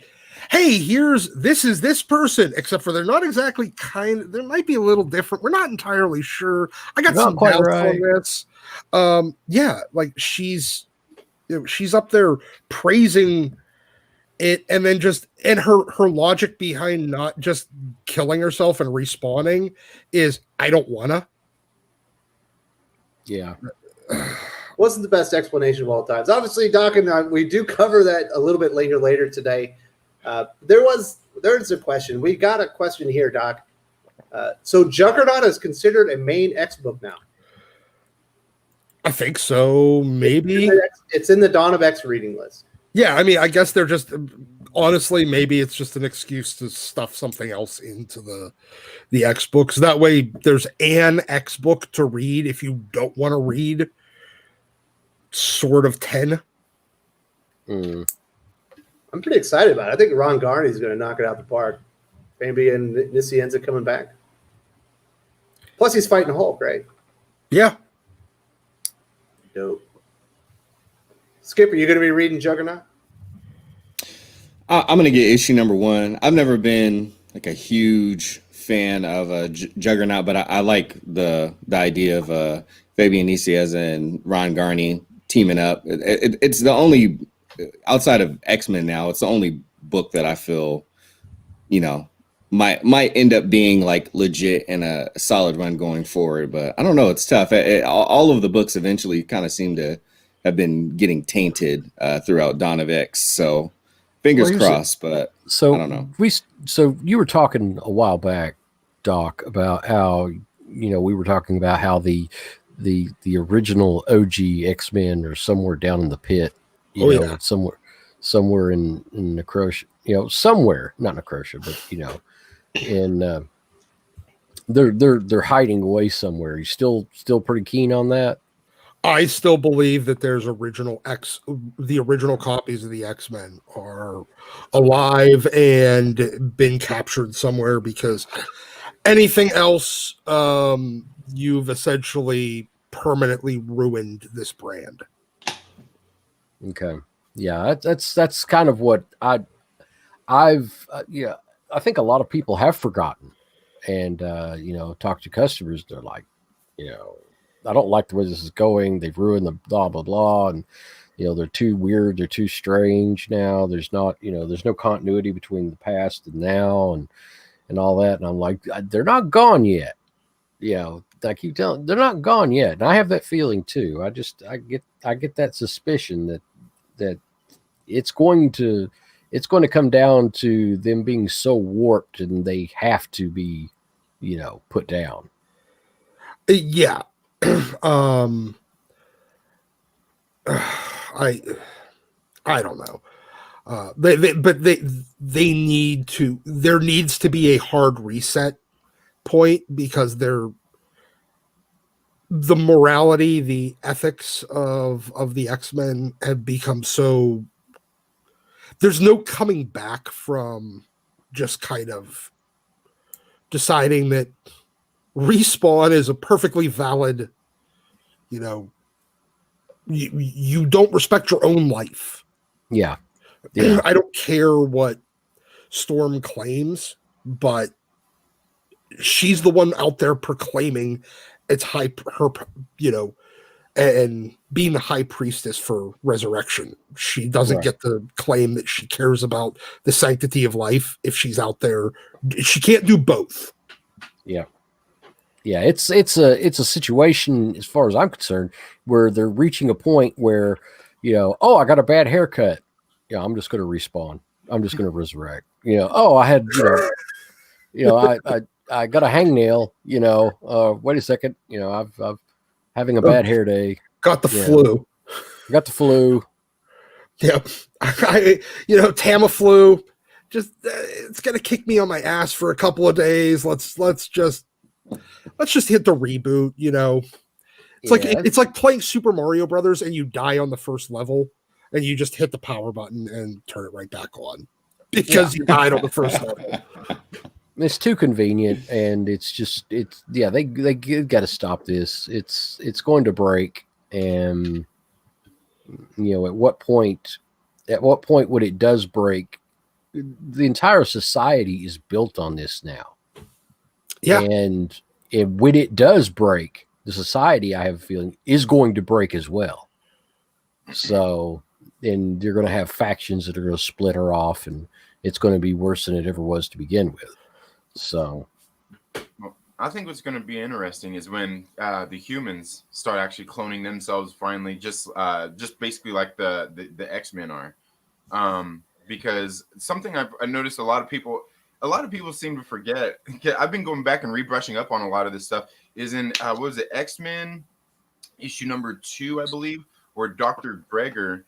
this is this person, except for they're not exactly there might be a little different. We're not entirely sure. I got Not some quite doubts right. on this. Yeah, like she's up there praising it, and then and her logic behind not just killing herself and respawning is, I don't wanna. Yeah. Wasn't the best explanation of all times. Obviously, Doc and I, we do cover that a little bit later today. There's a question. We got a question here, Doc. So Juggernaut is considered a main X book now. I think so. Maybe it's in the Dawn of X reading list. Yeah, I mean, I guess they're just, honestly, maybe it's just an excuse to stuff something else into the X books. That way, there's an X book to read if you don't want to read sort of 10. Mm. I'm pretty excited about it. I think Ron Garney is going to knock it out the park. Maybe and Nisienza coming back. Plus, he's fighting Hulk, right? Yeah. Dope. Skip, are you going to be reading Juggernaut? I'm going to get issue number 1. I've never been like a huge fan of a Juggernaut, but I like the idea of Fabian Nicieza and Ron Garney teaming up. It's the only, outside of X-Men now, it's the only book that I feel, might end up being like legit and a solid run going forward. But I don't know. It's tough. All of the books eventually kind of seem to have been getting tainted throughout Dawn of X. So fingers crossed, but so I don't know. So you were talking a while back, Doc, about how, we were talking about how the original OG X-Men are somewhere down in the pit, somewhere in Necrotia, somewhere, not Necrotia, but, and they're hiding away somewhere. You still pretty keen on that? I still believe that the original copies of the X-Men are alive and been captured somewhere, because anything else, you've essentially permanently ruined this brand. Okay. Yeah, that's kind of what I think a lot of people have forgotten, and talk to customers. They're like, I don't like the way this is going. They've ruined the blah blah blah, and they're too weird. They're too strange now. There's not, there's no continuity between the past and now, and all that. And I'm like, they're not gone yet. I keep telling, they're not gone yet, and I have that feeling too. I get that suspicion that it's going to come down to them being so warped, and they have to be, put down. Yeah. I don't know. They need to. There needs to be a hard reset point, because the morality, the ethics of the X-Men have become so. There's no coming back from just kind of deciding that Respawn is a perfectly valid, you don't respect your own life. Yeah. I don't care what Storm claims, but she's the one out there proclaiming it's and being the high priestess for resurrection. She doesn't get to claim that she cares about the sanctity of life if she's out there. She can't do both. Yeah. Yeah, it's a situation, as far as I'm concerned, where they're reaching a point where, I got a bad haircut. Yeah, I'm just going to respawn. I'm just going to resurrect. I had, I got a hangnail. Wait a second. I've having a bad hair day. Got the flu. Got the flu. Yep. Tamiflu. Just it's gonna kick me on my ass for a couple of days. Let's just hit the reboot. It's like playing Super Mario Brothers and you die on the first level, and you just hit the power button and turn it right back on because you died on the first level. It's too convenient, and they got to stop this. It's going to break, and at what point when it does break, the entire society is built on this now. Yeah. And when it does break, the society, I have a feeling, is going to break as well. So, and you're going to have factions that are going to split her off, and it's going to be worse than it ever was to begin with. So, well, I think what's going to be interesting is when the humans start actually cloning themselves finally, just basically like the X-Men are. Because something I noticed a lot of people seem to forget. I've been going back and rebrushing up on a lot of this stuff. Is in what was it, X-Men issue number 2, I believe, where Dr. Greger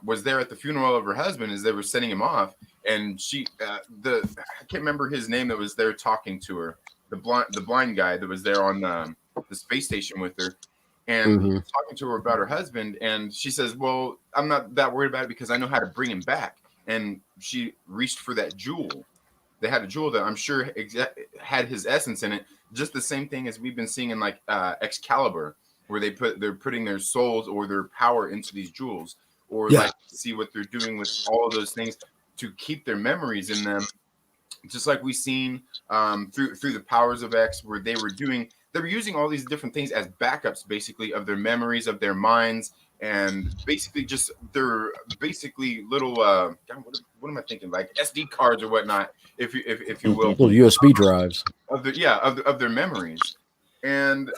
was there at the funeral of her husband as they were sending him off, and she I can't remember his name that was there talking to her, the blind guy that was there on the space station with her. And he was talking to her about her husband, and she says, well, I'm not that worried about it because I know how to bring him back. And she reached for that jewel. They had a jewel that I'm sure had his essence in it, just the same thing as we've been seeing in like Excalibur, where they're putting their souls or their power into these jewels, or like see what they're doing with all of those things to keep their memories in them. Just like we've seen through the powers of X, where they were using all these different things as backups, basically, of their memories, of their minds, and basically just their basically little what am I thinking, like SD cards or whatnot, if you will, little USB drives of their memories. And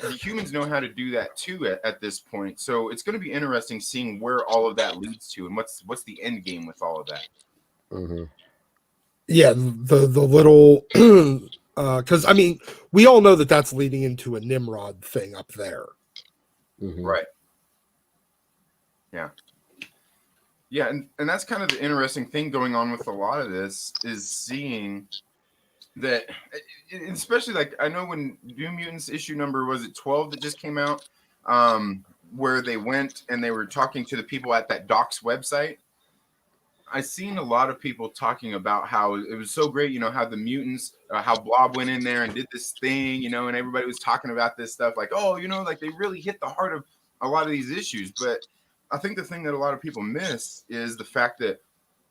the humans know how to do that too at this point. So it's going to be interesting seeing where all of that leads to, and what's the end game with all of that. Yeah, the little because I mean, we all know that that's leading into a Nimrod thing up there, right? Yeah, and that's kind of the interesting thing going on with a lot of this, is seeing that, especially like I know when New Mutants issue number, was it 12 that just came out, where they went and they were talking to the people at that Doc's website. I've seen a lot of people talking about how it was so great, how the mutants, how Blob went in there and did this thing, and everybody was talking about this stuff like, oh, like they really hit the heart of a lot of these issues. But I think the thing that a lot of people miss is the fact that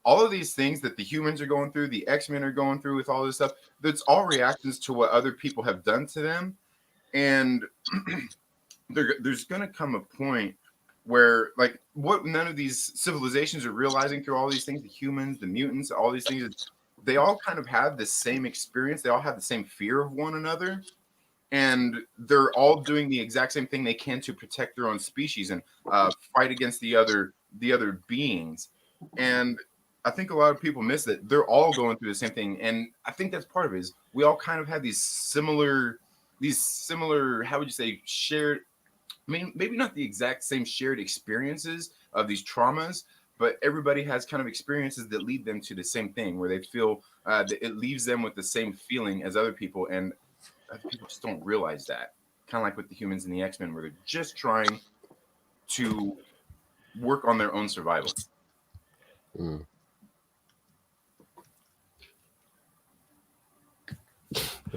all of these things that the humans are going through, the X-Men are going through with all this stuff, that's all reactions to what other people have done to them. And there's going to come a point where, like, what none of these civilizations are realizing through all these things, the humans, the mutants, all these things, they all kind of have the same experience. They all have the same fear of one another. And they're all doing the exact same thing they can to protect their own species and fight against the other beings. And I think a lot of people miss that they're all going through the same thing. And I think that's part of it, is we all kind of have these similar, how would you say, shared, I mean, maybe not the exact same shared experiences of these traumas, but everybody has kind of experiences that lead them to the same thing, where they feel that it leaves them with the same feeling as other people. And other people just don't realize that. Kind of like with the humans and the X-Men, where they're just trying to work on their own survival. Where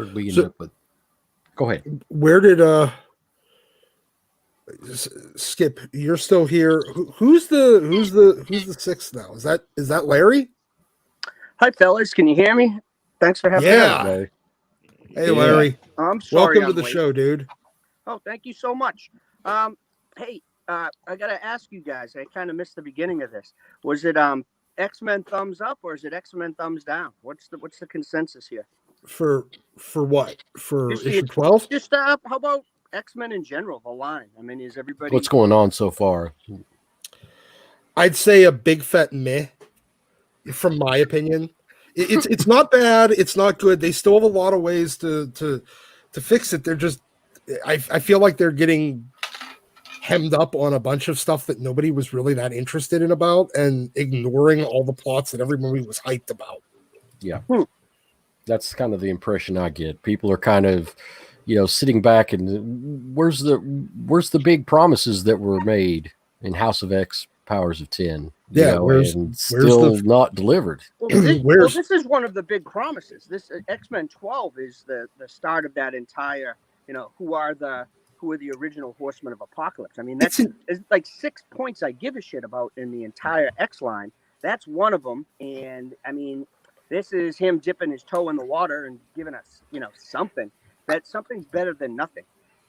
did we end up with? Go ahead. Where did Skip? You're still here. Who's the sixth now? Is that Larry? Hi, fellas. Can you hear me? Thanks for having me. Yeah. Hey, Larry. I'm sorry. Welcome to the show, dude. Oh, thank you so much. Hey, I gotta ask you guys. I kind of missed the beginning of this. Was it X-Men thumbs up or is it X-Men thumbs down? What's the consensus here? For what? For issue 12? Just how about X-Men in general, the line? I mean, is everybody? What's going on so far? I'd say a big fat meh, from my opinion. It's not bad. It's not good. They still have a lot of ways to fix it. They're just, I feel like they're getting hemmed up on a bunch of stuff that nobody was really that interested in about, and ignoring all the plots that everybody was hyped about. Yeah. That's kind of the impression I get. People are kind of, sitting back and where's the big promises that were made in House of X, Powers of 10? And still not delivered. Well, this is one of the big promises. This X-Men 12 is the start of that entire, who are the who are the original Horsemen of Apocalypse. I mean, that's like 6 points I give a shit about in the entire X line. That's one of them. And I mean, this is him dipping his toe in the water and giving us, something. That something's better than nothing.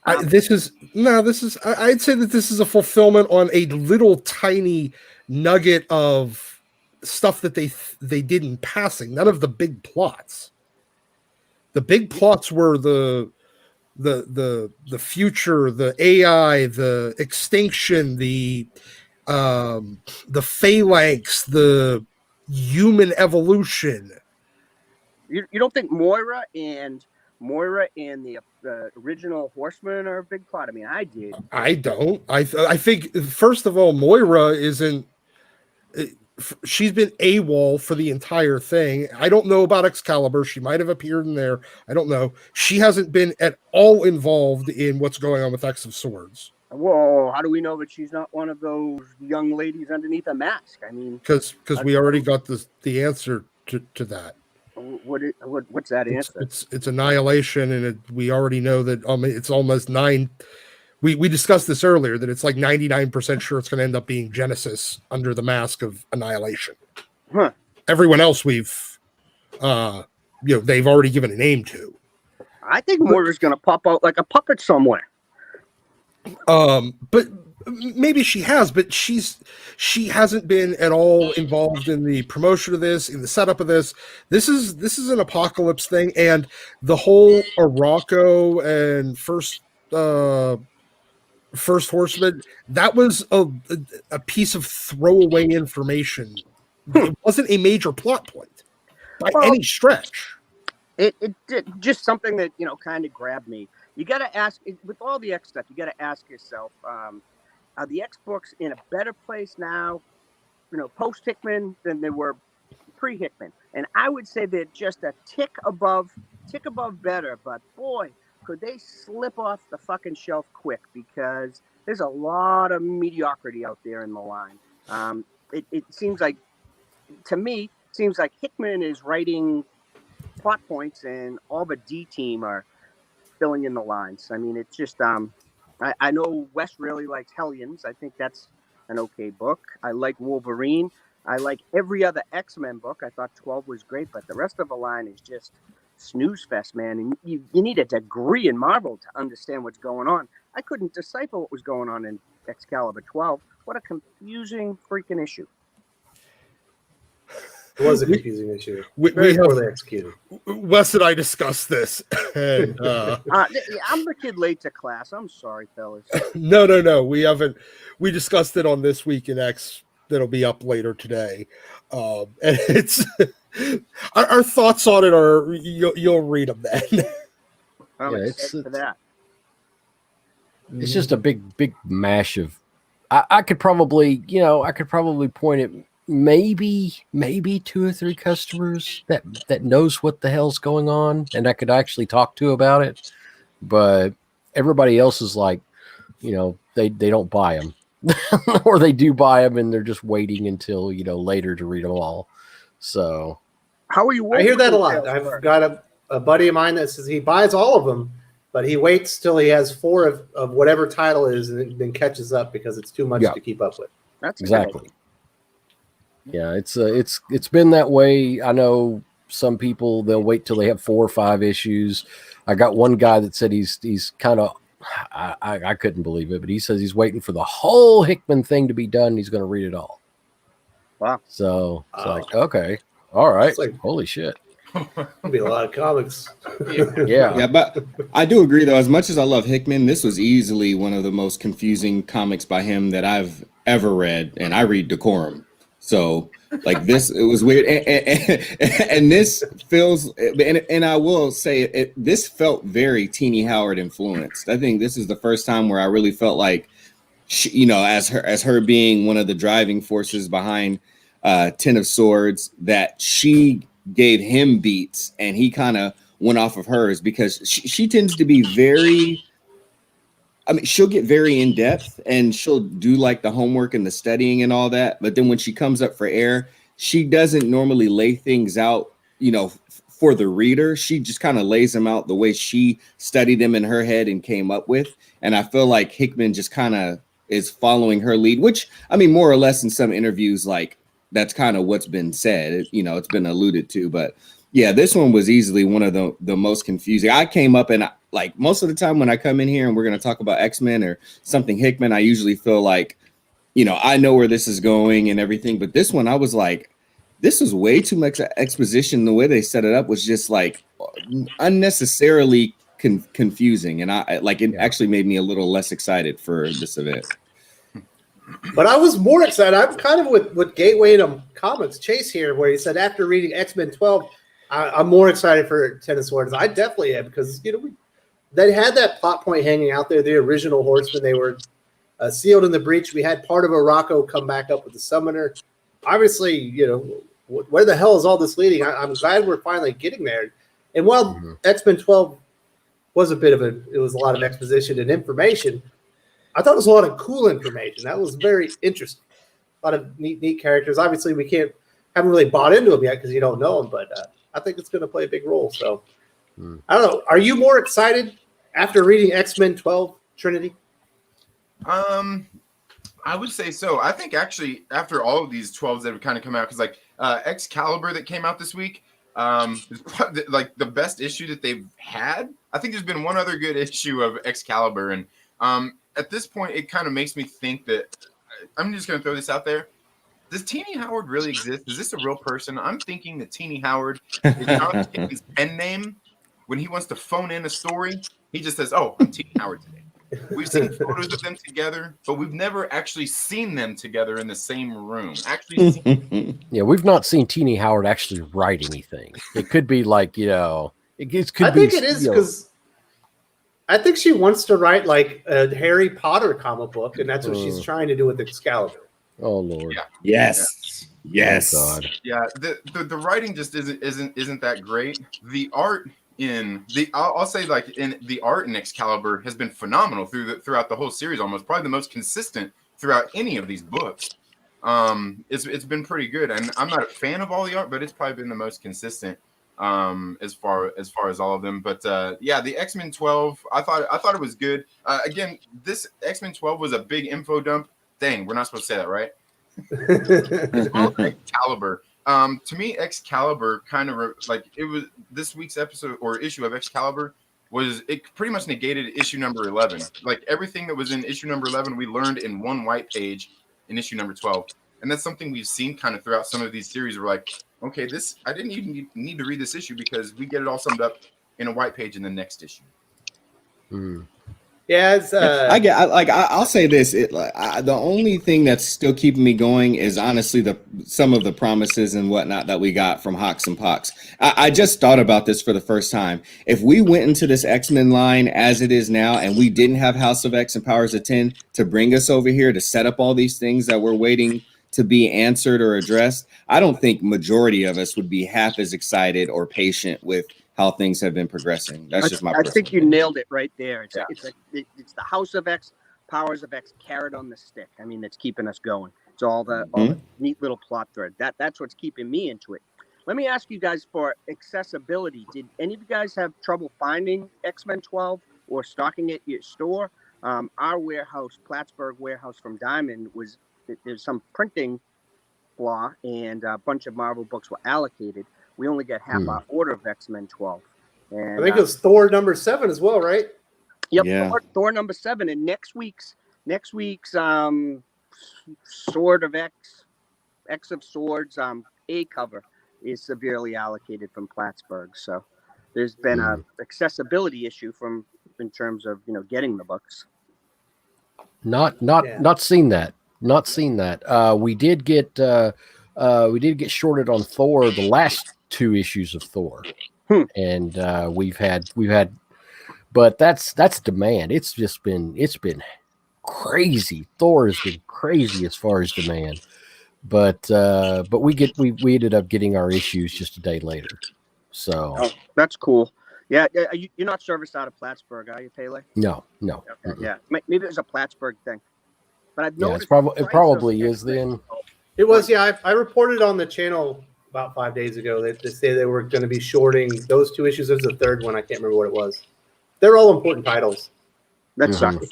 I'd say that this is a fulfillment on a little tiny nugget of stuff that they did in passing. None of the big plots. The big plots were the future, the AI, the extinction, the phalanx, the human evolution. You don't think Moira and the original Horsemen are a big plot? I mean, I did. I don't. I think, first of all, Moira isn't. She's been AWOL for the entire thing. I don't know about Excalibur. She might have appeared in there. I don't know. She hasn't been at all involved in what's going on with X of Swords. Whoa, how do we know that she's not one of those young ladies underneath a mask? I mean, because we already got the answer to that. What's that answer? It's annihilation, and we already know that. It's almost 9. We discussed this earlier, that it's like 99% sure it's going to end up being Genesis under the mask of annihilation. Huh. Everyone else they've already given a name to. I think Moira's going to pop out like a puppet somewhere. But maybe she has, but she hasn't been at all involved in the promotion of this, in the setup of this. This is an Apocalypse thing, and the whole Araco and First Horseman, that was a piece of throwaway information. It wasn't a major plot point by any stretch. It just something that kind of grabbed me. You got to ask, with all the X stuff, you got to ask yourself, are the X books in a better place now, post Hickman than they were pre Hickman? And I would say they're just a tick above better. But boy, could they slip off the fucking shelf quick, because there's a lot of mediocrity out there in the line. It seems like, to me, Hickman is writing plot points and all the D team are filling in the lines. I mean, it's just, I know Wes really likes Hellions. I think that's an okay book. I like Wolverine. I like every other X-Men book. I thought 12 was great, but the rest of the line is just snooze fest, man. And you need a degree in Marvel to understand what's going on. I couldn't decipher what was going on in Excalibur 12. What a confusing freaking issue. It was a confusing issue. We poorly executed. Wes and I discussed this. And, I'm the kid late to class. I'm sorry, fellas. No. We haven't. We discussed it on This Week in X. That'll be up later today. And it's our thoughts on it are you'll read them then. I'm excited for that. It's just a big mash of. I could probably point at maybe 2 or 3 customers that knows what the hell's going on, and I could actually talk to about it. But everybody else is like, they don't buy them, or they do buy them and they're just waiting until later to read them all. So, how are you? I hear that a lot. I've got a buddy of mine that says he buys all of them, but he waits till he has 4 of whatever title is, and then catches up because it's too much to keep up with. That's exactly. Yeah, it's been that way. I know some people, they'll wait till they have 4 or 5 issues. I got one guy that said he's kind of, I couldn't believe it, but he says he's waiting for the whole Hickman thing to be done. He's going to read it all. Wow. So it's like, okay, all right, holy shit. It'll be a lot of comics. Yeah, but I do agree, though. As much as I love Hickman, this was easily one of the most confusing comics by him that I've ever read, and I read Decorum. So, like, this, it was weird, and this feels, and I will say, this felt very Teenie Howard influenced. I think this is the first time where I really felt like, she, as her being one of the driving forces behind 10 of Swords, that she gave him beats, and he kind of went off of hers, because she tends to be very. I mean, she'll get very in depth and she'll do like the homework and the studying and all that. But then when she comes up for air, she doesn't normally lay things out, for the reader. She just kind of lays them out the way she studied them in her head and came up with. And I feel like Hickman just kind of is following her lead, which, I mean, more or less in some interviews, like that's kind of what's been said. It's been alluded to. But yeah, this one was easily one of the most confusing. I came up and like most of the time when I come in here and we're going to talk about X-Men or something Hickman, I usually feel like, I know where this is going and everything. But this one, I was like, this was way too much exposition. The way they set it up was just like unnecessarily confusing. And it actually made me a little less excited for this event. But I was more excited. I'm kind of with Gateway to Comics Chase here, where he said after reading X-Men 12, I'm more excited for Ten of Swords. I definitely am, because they had that plot point hanging out there. The original Horsemen, they were sealed in the breach. We had part of Morocco come back up with the Summoner. Obviously, where the hell is all this leading? I'm glad we're finally getting there. And while X-Men 12 was it was a lot of exposition and information, I thought it was a lot of cool information. That was very interesting. A lot of neat characters. Obviously, we haven't really bought into them yet because you don't know them, but I think it's going to play a big role. So, I don't know. Are you more excited after reading X-Men 12, Trinity? I would say so. I think actually after all of these 12s that have kind of come out, because like Excalibur that came out this week, is probably, like the best issue that they've had. I think there's been one other good issue of Excalibur, and at this point, it kind of makes me think that I'm just going to throw this out there. Does Teenie Howard really exist? Is this a real person? I'm thinking that Teenie Howard is Jonathan Hickman's pen name. When he wants to phone in a story, he just says, "Oh, I'm Teenie Howard today." We've seen photos of them together, but we've never actually seen them together in the same room. Yeah, we've not seen Teenie Howard actually write anything. It could be like, it could be. I think it is because I think she wants to write like a Harry Potter comic book, and that's what she's trying to do with Excalibur. Oh Lord! Yeah. Yes. Oh, God. Yeah. The writing just isn't that great. The art I'll say like in the art in Excalibur has been phenomenal throughout the whole series, almost probably the most consistent throughout any of these books. It's been pretty good, and I'm not a fan of all the art, but it's probably been the most consistent as far as all of them. But yeah, the X-Men 12, I thought it was good. Again, this X-Men 12 was a big info dump. Dang, we're not supposed to say that, right? It's called Excalibur. To me, Excalibur kind of like it was this week's episode or issue of Excalibur it pretty much negated issue number 11. Like everything that was in issue number 11, we learned in one white page in issue number 12. And that's something we've seen kind of throughout some of these series. We're like, okay, I didn't even need to read this issue because we get it all summed up in a white page in the next issue. Yeah, it's, I'll say this: the only thing that's still keeping me going is honestly some of the promises and whatnot that we got from Hawks and Pox. I just thought about this for the first time. If we went into this X-Men line as it is now, and we didn't have House of X and Powers of 10 to bring us over here to set up all these things that we're waiting to be answered or addressed, I don't think majority of us would be half as excited or patient with how things have been progressing. That's just my. I think you nailed it right there. It's the House of X, Powers of X carrot on the stick. I mean, that's keeping us going. It's all the neat little plot thread. That's what's keeping me into it. Let me ask you guys for accessibility. Did any of you guys have trouble finding X-Men 12 or stocking it at your store? Our warehouse, Plattsburgh warehouse from Diamond, there's some printing flaw, and a bunch of Marvel books were allocated. We only get half our order of X-Men 12. And I think it was Thor number 7 as well, right? Yep, Yeah. Thor number 7, and next week's Sword of X of Swords A cover is severely allocated from Plattsburgh. So there's been a accessibility issue in terms of getting the books. Not seen that. Not seen that. We did get shorted on Thor the last 2 issues of Thor, and we've had, but that's demand. It's been crazy. Thor has been crazy as far as demand, but we ended up getting our issues just a day later. So that's cool. Yeah, you're not serviced out of Plattsburgh, are you, Pele? No. Okay, yeah, maybe it was a Plattsburgh thing, but I've noticed it probably is then. It was, yeah. I reported on the channel about 5 days ago. They say they were going to be shorting those 2 issues. There's a third one. I can't remember what it was. They're all important titles. That Mhm. sucks.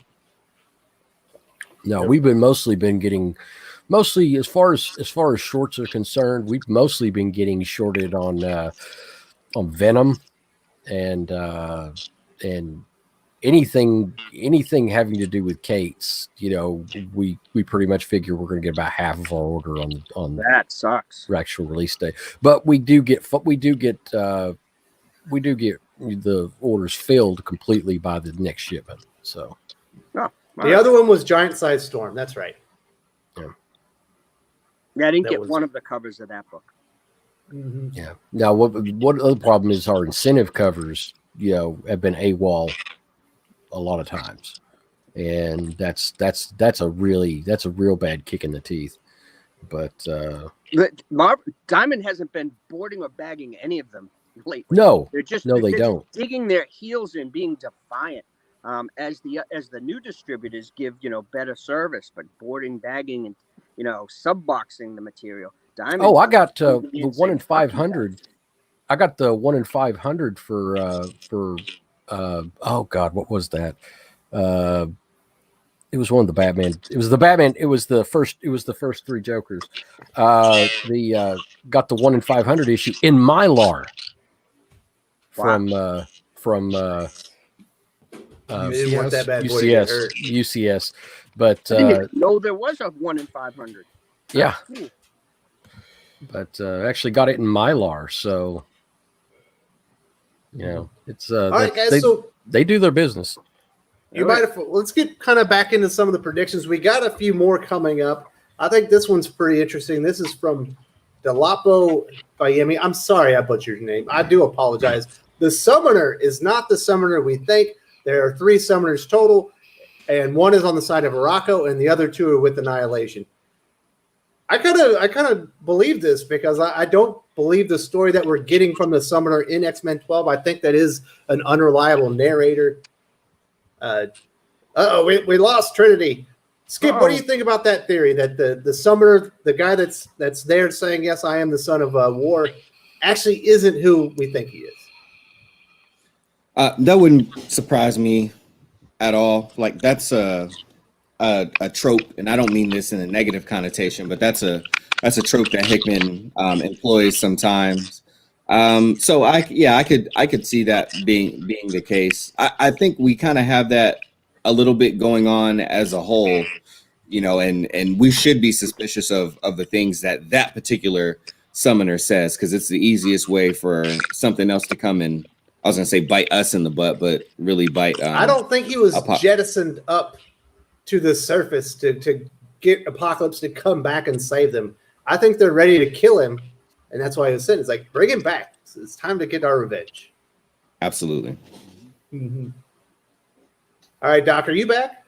No, we've mostly been getting as far as shorts are concerned, we've mostly been getting shorted on Venom and anything having to do with Kate's. We pretty much figure we're going to get about half of our order on That sucks. actual release day, but we do get the orders filled completely by the next shipment. So The other one was Giant Size Storm. That's right. Yeah, I didn't that get was- one of the covers of that book. Mm-hmm. yeah. Now, what other problem is our incentive covers? Have been AWOL a lot of times, and that's a real bad kick in the teeth. But Diamond hasn't been boarding or bagging any of them lately. no, They're just they don't. digging their heels in, being defiant. As the new distributors give better service, but boarding, bagging, and subboxing the material. Diamond. Oh, I got the Totally 1 in insane. Fuck you 500. I got the 1 in 500 for oh God, what was that? It was one of the Batman. It was the Batman. It was the first 3 Jokers. Got the 1 in 500 issue in Mylar from You didn't want that bad boy to get hurt. UCS, but I didn't even know there was a 1 in 500. yeah, Cool. but actually got it in Mylar, so it's All right, guys. they do their business. Let's get kind of back into some of the predictions. We got a few more coming up. I think this one's pretty interesting. This is from Delapo Fayemi. I'm sorry I butchered your name. I do apologize. The summoner is not the summoner we think. There are 3 summoners total, and 1 is on the side of Araco, and the other 2 are with Annihilation. I kind of believe this because I don't believe the story that we're getting from the summoner in X-Men 12. I think that is an unreliable narrator. We lost Trinity. Skip, what do you think about that theory that the summoner, the guy that's there saying yes, I am the son of war, actually isn't who we think he is? That wouldn't surprise me at all. Like that's a trope, and I don't mean this in a negative connotation, but that's a trope that Hickman employs sometimes. So I could see that being the case. I think we kind of have that a little bit going on as a whole, and we should be suspicious of the things that particular summoner says, because it's the easiest way for something else to come and, I was going to say bite us in the butt, but really bite. I don't think he was jettisoned up to the surface to get Apocalypse to come back and save them. I think they're ready to kill him, and that's why he was sent. It's like, bring him back. It's time to get our revenge. Absolutely. Mm-hmm. All right, Doc, are you back?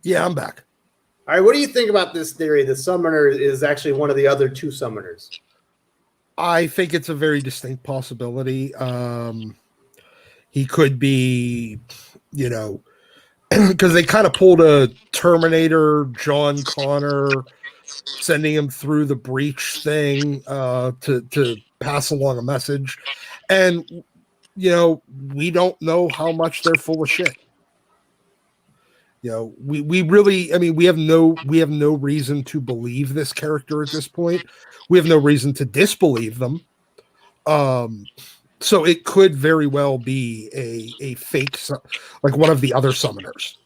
Yeah, I'm back. All right, what do you think about this theory? The summoner is actually one of the other 2 summoners. I think it's a very distinct possibility. He could be, because they kind of pulled a Terminator, John Connor, sending him through the breach thing to pass along a message. And, we don't know how much they're full of shit. We really, we have no reason to believe this character at this point. We have no reason to disbelieve them. So it could very well be a fake, like one of the other summoners.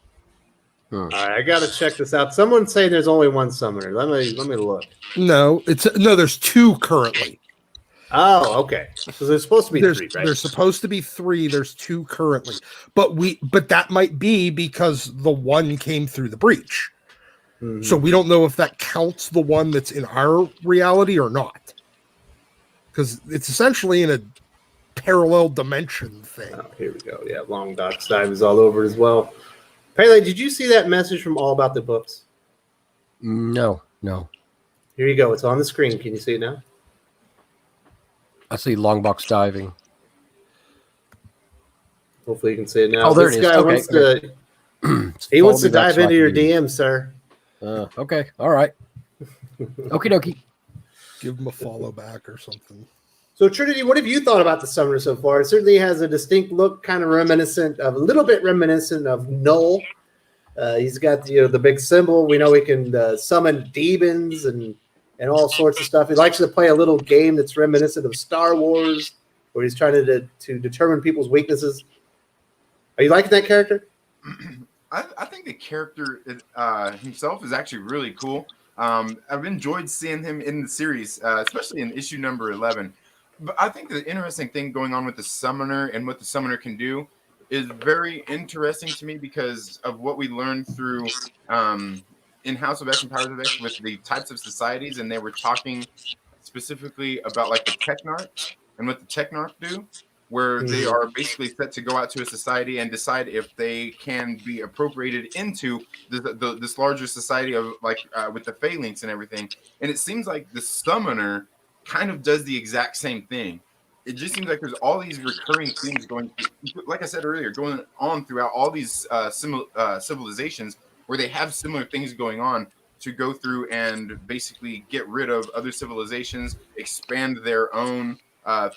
All right, I got to check this out. Someone's saying there's only 1 summoner. Let me look. No, there's 2 currently. Oh, okay. So there's supposed to be 3, right? There's supposed to be 3. There's 2 currently, but that might be because the 1 came through the breach. Mm-hmm. So we don't know if that counts the one that's in our reality or not, because it's essentially in a parallel dimension thing. Oh, here we go. Yeah, Long Doc's dive is all over it as well. Pele, did you see that message from All About the Books? No. Here you go. It's on the screen. Can you see it now? I see Longbox diving. Hopefully you can see it now. Oh, there this it is. guy Okay. wants to dive into your DM, sir. Okay. All right. Okie dokie. Give him a follow back or something. So Trinity, what have you thought about the summoner so far? It certainly has a distinct look, kind of reminiscent of Null. He's got the big symbol. We know he can summon demons and all sorts of stuff. He likes to play a little game that's reminiscent of Star Wars, where he's trying to determine people's weaknesses. Are you liking that character? I think the character himself is actually really cool. I've enjoyed seeing him in the series, especially in issue number 11. But I think the interesting thing going on with the summoner and what the summoner can do is very interesting to me because of what we learned through in House of X and Powers of X with the types of societies, and they were talking specifically about like the Technarch and what the Technarch do, where they are basically set to go out to a society and decide if they can be appropriated into this larger society of like with the phalanx and everything. And it seems like the summoner kind of does the exact same thing. It just seems like there's all these recurring themes going, like I said earlier, going on throughout all these civilizations where they have similar things going on to go through and basically get rid of other civilizations, expand their own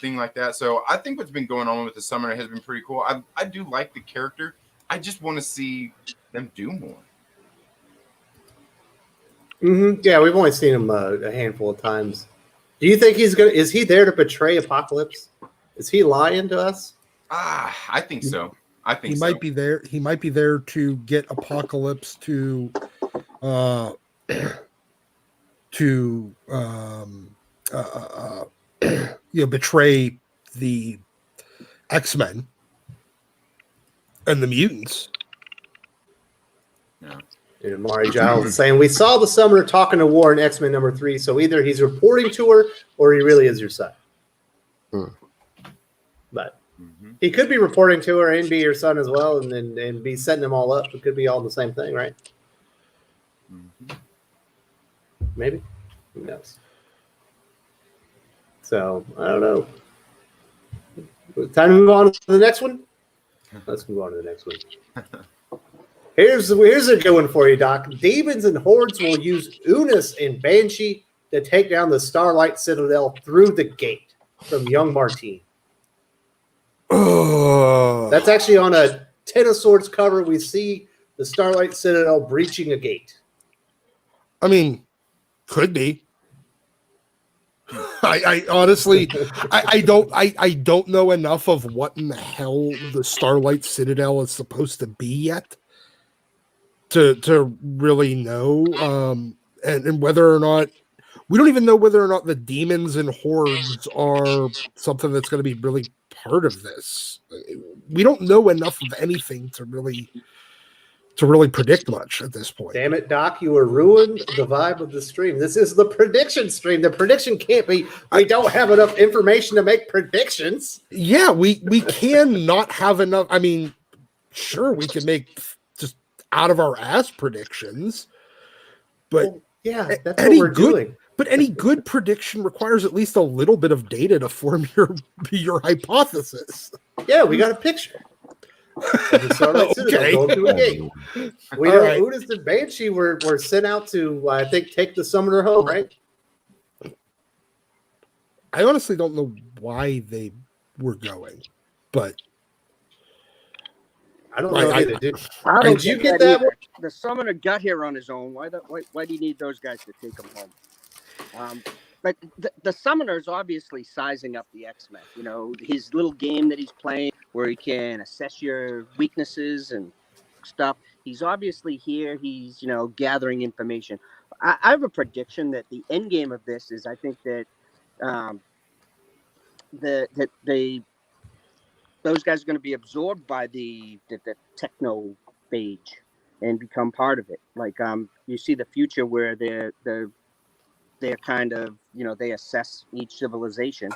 thing like that. So I think what's been going on with the summoner has been pretty cool. I do like the character. I just want to see them do more. Yeah, we've only seen him a handful of times. Do you think is he there to betray Apocalypse? Is he lying to us? I think so. I think he might be there. He might be there to get Apocalypse to betray the X-Men and the mutants. Yeah. And Mari Giles is saying, we saw the summoner talking to War in X-Men number 3, so either he's reporting to her or he really is your son. But he could be reporting to her and be your son as well and be setting them all up. It could be all the same thing, right? Maybe. Who knows? So, I don't know. Time to move on to the next one? Let's move on to the next one. Here's a good one for you, Doc. Demons and hordes will use Unis and Banshee to take down the Starlight Citadel through the gate from Young Martine. That's actually on a Ten of Swords cover. We see the Starlight Citadel breaching a gate. I mean, could be. I honestly, I don't know enough of what in the hell the Starlight Citadel is supposed to be yet to really know, and whether or not we don't even know whether or not the demons and hordes are something that's going to be really part of this. We don't know enough of anything to really predict much at this point. Damn it, Doc, you have ruined the vibe of the stream. This is the prediction stream. The prediction can't be, we don't have enough information to make predictions. Yeah, we can not have enough. I mean, sure, we can make just out of our ass predictions, but yeah, that's what we're doing. But any good prediction requires at least a little bit of data to form your hypothesis. Yeah, we got a picture. The Starlight Citadel going through a gate. We know Unis and Banshee were sent out to, I think, take the summoner home, right? I honestly don't know why they were going, but I don't know either. Did you get that one? The summoner got here on his own. Why do you need those guys to take him home? But the summoner is obviously sizing up the X-Men. You know, his little game that he's playing where he can assess your weaknesses and stuff. He's obviously here. He's, gathering information. I have a prediction that the end game of this is, I think that those guys are going to be absorbed by the techno phage and become part of it. Like you see the future where they're kind of, they assess each civilization,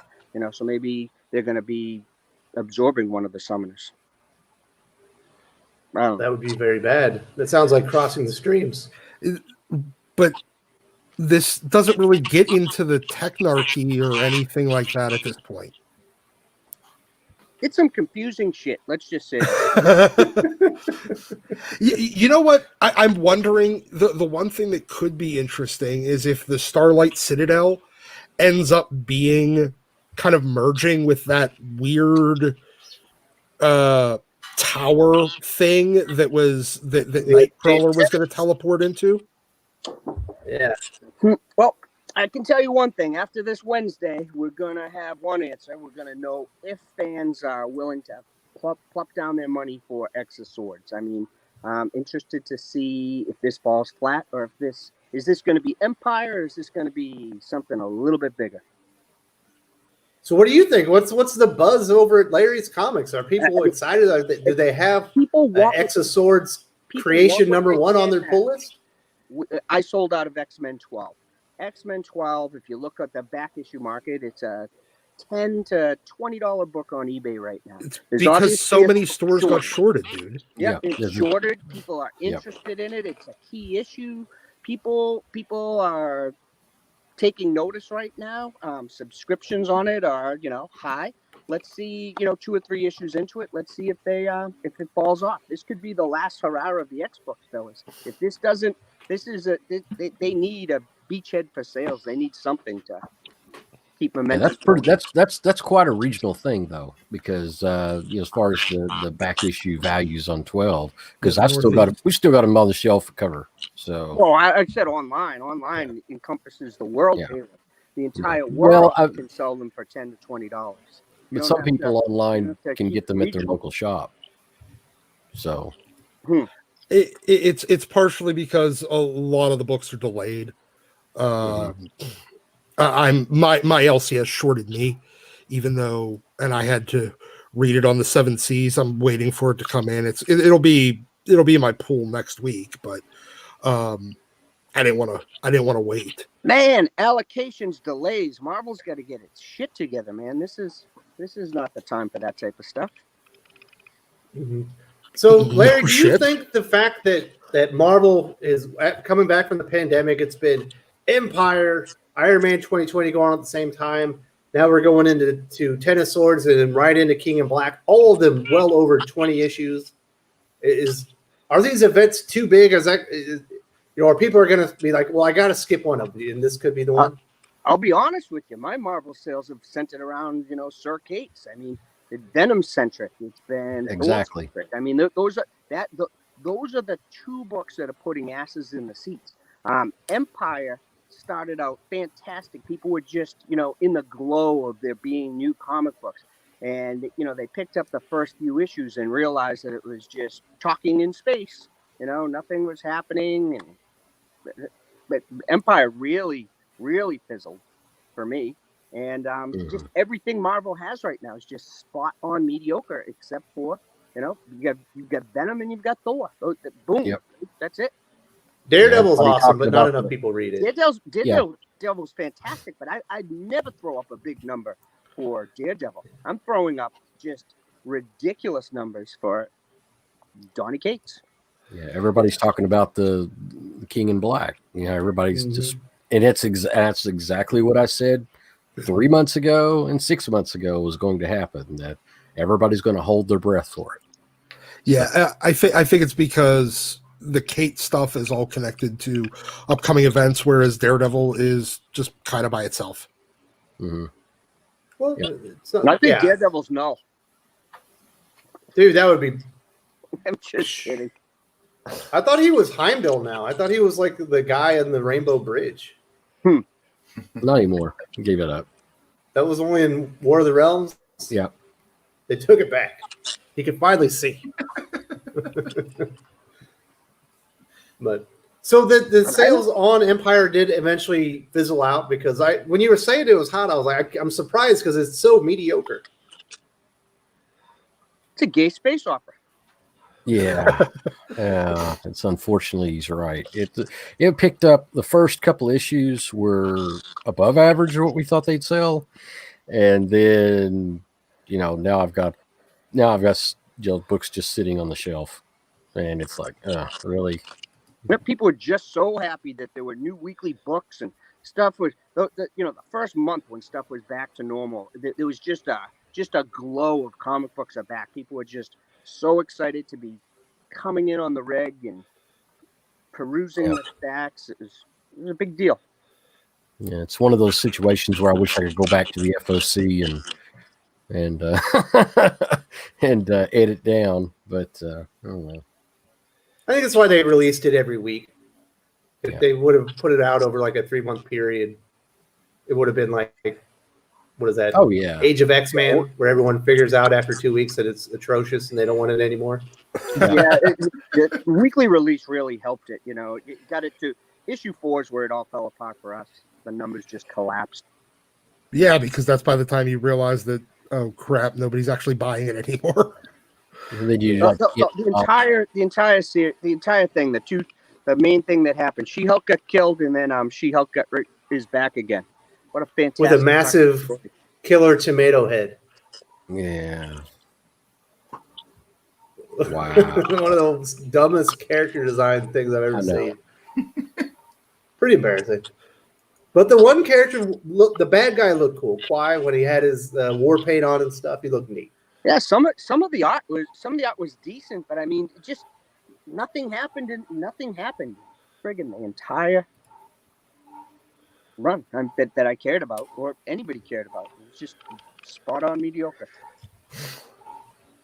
so maybe they're going to be absorbing one of the summoners. That would be very bad. That sounds like crossing the streams. But this doesn't really get into the technarchy or anything like that at this point. It's some confusing shit. Let's just say. You know what? I'm wondering, the one thing that could be interesting is if the Starlight Citadel ends up being kind of merging with that weird tower thing that Nightcrawler was going to teleport into. Yeah. Well, I can tell you one thing. After this Wednesday, we're going to have one answer. We're going to know if fans are willing to plop down their money for X of Swords. I mean, I'm interested to see if this falls flat, or if this is going to be Empyre, or is this going to be something a little bit bigger? So what do you think? What's the buzz over at Larry's Comics? Are people excited? Do they have X of Swords creation number 1 on their pull list? I sold out of X-Men 12. X-Men 12, if you look at the back issue market, it's a $10 to $20 book on eBay right now. It's because so many stores got shorted, dude. Yeah, it's shorted. People are interested in it. It's a key issue. People are taking notice right now. Subscriptions on it are, high. Let's see, 2 or 3 issues into it. Let's see if it falls off. This could be the last hurrah of the X books, fellas. If this doesn't, they need a beachhead for sales. They need something to keep momentum. That's quite a regional thing, though, because as far as the back issue values on 12, because we still got them on the shelf for cover. So, well, I said online. Online encompasses the world. Yeah. The entire world can sell them for $10 to $20. But some people online can get them at their local shop. So, it's partially because a lot of the books are delayed. My LCS shorted me, even though, and I had to read it on the 7 Seas. I'm waiting for it to come in. It'll be in my pool next week, but I didn't want to wait. Man, allocations delays. Marvel's got to get its shit together, man. This is not the time for that type of stuff. Mm-hmm. So, Larry, do you think the fact that Marvel is coming back from the pandemic, it's been Empyre, Iron Man 2020 going on at the same time. Now we're going into Ten of Swords and then right into King in Black. All of them well over 20 issues. Are these events too big? Or people are going to be like, well, I got to skip one of these, and this could be the one? I'll be honest with you. My Marvel sales have centered around, Sir Kate's. I mean, it's Venom-centric. It's been exactly. I mean, those are the 2 books that are putting asses in the seats. Empyre started out fantastic. People were just, in the glow of there being new comic books. And, they picked up the first few issues and realized that it was just talking in space. Nothing was happening. But Empyre really, really fizzled for me. And just everything Marvel has right now is just spot on mediocre, except for, you've got Venom and you've got Thor. Boom. That's it. Daredevil's awesome, but not enough people read it. Daredevil's fantastic, but I'd never throw up a big number for Daredevil. I'm throwing up just ridiculous numbers for Donny Cates. Yeah, everybody's talking about the King in Black. Everybody's just, and that's exactly what I said 3 months ago and 6 months ago was going to happen. That everybody's going to hold their breath for it. Yeah, I think it's because the Kate stuff is all connected to upcoming events, whereas Daredevil is just kind of by itself. Mm-hmm. Well, it's not, I think Daredevil's no. Dude, that would be. I'm just kidding. I thought he was Heimdall now. I thought he was like the guy in the Rainbow Bridge. Not anymore. Gave it up. That was only in War of the Realms. Yeah. They took it back. He could finally see. But so the sales on Empyre did eventually fizzle out because when you were saying it was hot, I was like, I'm surprised because it's so mediocre. It's a gay space opera. Yeah. It's unfortunately he's right. It picked up the first couple issues were above average of what we thought they'd sell. And then, now I've got books just sitting on the shelf. And it's like, really? People were just so happy that there were new weekly books and stuff was, the first month when stuff was back to normal, there was just a glow of comic books are back. People were just so excited to be coming in on the reg and perusing the stacks. It was a big deal. Yeah, it's one of those situations where I wish I could go back to the FOC and and edit down, but I don't know. I think that's why they released it every week. If Yeah. they would have put it out over like a 3-month period, it would have been like, what is that? Oh yeah, Age of X-Man, where everyone figures out after 2 weeks that it's atrocious and they don't want it anymore. Yeah, the weekly release really helped it. You know, it got it to issue 4 is where it all fell apart for us. The numbers just collapsed. Yeah, because that's by the time you realize that, oh crap, nobody's actually buying it anymore. And then you The entire thing, the main thing that happened. She-Hulk got killed, and then She-Hulk is back again. What a fantastic! With a massive killer tomato head. yeah. Wow. One of those dumbest character design things I've ever seen. Pretty embarrassing. But the one character, the bad guy looked cool. Quai, when he had his war paint on and stuff, he looked neat. Yeah, some of the art was decent, but I mean, just nothing happened. Friggin' the entire run that I cared about, or anybody cared about. It was just spot on mediocre.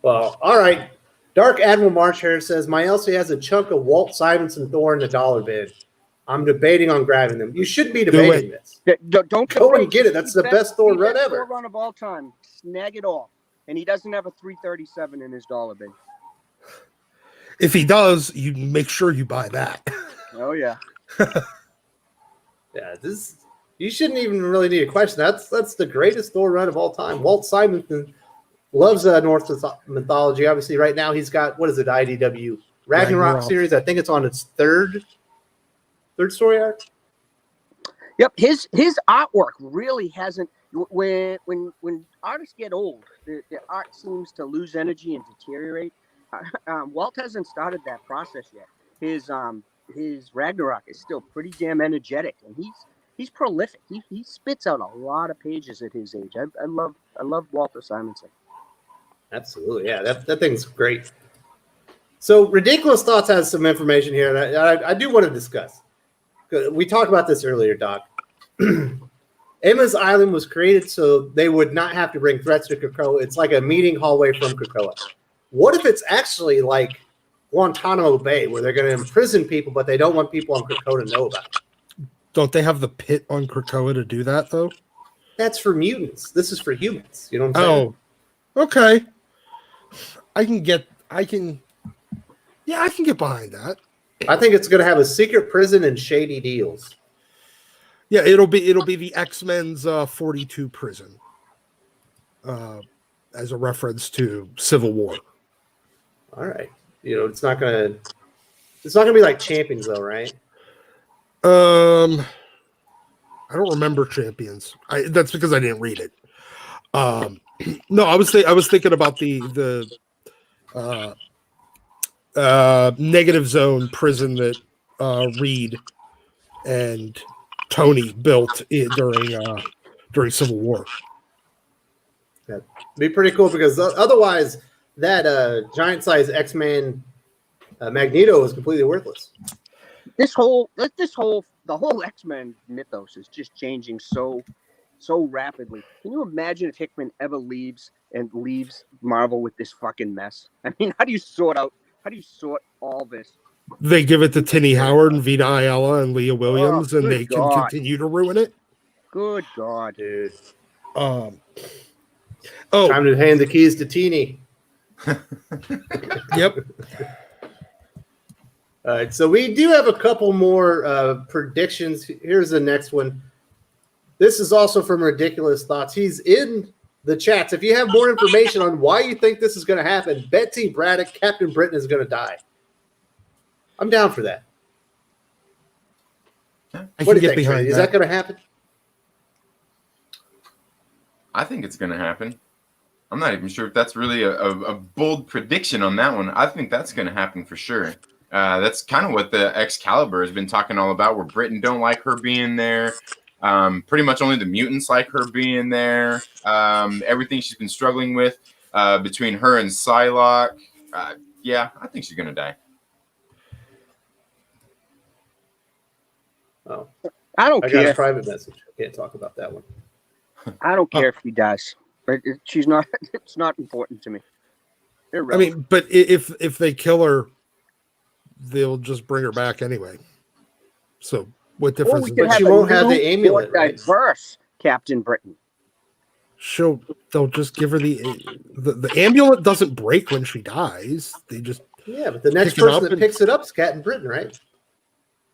Well, all right. Dark Admiral March here says, my Elsie has a chunk of Walt Simonson Thor in the dollar bin. I'm debating on grabbing them. You shouldn't be debating this. Don't go and get it. That's the best Thor run ever. Thor run of all time. Snag it all. And he doesn't have a 337 in his dollar bin. If he does, you make sure you buy that. Oh yeah. Yeah, you shouldn't even really need a question. That's the greatest Thor run of all time. Walt Simonson loves Norse mythology. Obviously, right now he's got, what is it, IDW Ragnarok series. I think it's on its third story arc. Yep, his artwork really hasn't. When artists get old, the art seems to lose energy and deteriorate. Walt hasn't started that process yet. His Ragnarok is still pretty damn energetic, and he's prolific. He spits out a lot of pages at his age. I love Walter Simonson. Absolutely, yeah, that thing's great. So, Ridiculous Thoughts has some information here that I do want to discuss. We talked about this earlier, Doc. Emma's Island was created so they would not have to bring threats to Krakoa. It's like a meeting hallway from Krakoa. What if it's actually like Guantanamo Bay, where they're going to imprison people, but they don't want people on Krakoa to know about it? Don't they have the pit on Krakoa to do that, though? That's for mutants. This is for humans. You know what I'm saying? Oh, okay. I can get behind that. I think it's going to have a secret prison and shady deals. Yeah, it'll be the X-Men's 42 prison, as a reference to Civil War. All right, it's not gonna be like Champions though, right? I don't remember Champions. That's because I didn't read it. No, I was thinking about the negative zone prison that Reed and Tony built during Civil War. That'd be pretty cool because otherwise that giant-sized X-Man Magneto is completely worthless. The whole X-Men mythos is just changing so rapidly. Can you imagine if Hickman ever leaves Marvel with this fucking mess? I mean, how do you sort all this? They give it to Tinny Howard and Vita Ayala and Leah Williams, and they can continue to ruin it. Good God, dude. Time to hand the keys to Teeny. Yep. All right, so we do have a couple more predictions. Here's the next one. This is also from Ridiculous Thoughts. He's in the chats. If you have more information on why you think this is going to happen, Betsy, Braddock, Captain Britain is going to die. I'm down for that. What do you think, Trinity? Is that going to happen? I think it's going to happen. I'm not even sure if that's really a bold prediction on that one. I think that's going to happen for sure. That's kind of what the Excalibur has been talking all about, where Britain don't like her being there. Pretty much only the mutants like her being there. Everything she's been struggling with between her and Psylocke. Yeah, I think she's going to die. Oh. I don't I got a care. private message. I can't talk about that one. I don't care if she dies. But she's not. It's not important to me. I mean, but if they kill her, they'll just bring her back anyway. So what difference? But she won't have the amulet, right? Diverse Captain Britain. They'll just give her the amulet doesn't break when she dies. They just but the next person that picks it up is Captain Britain, right?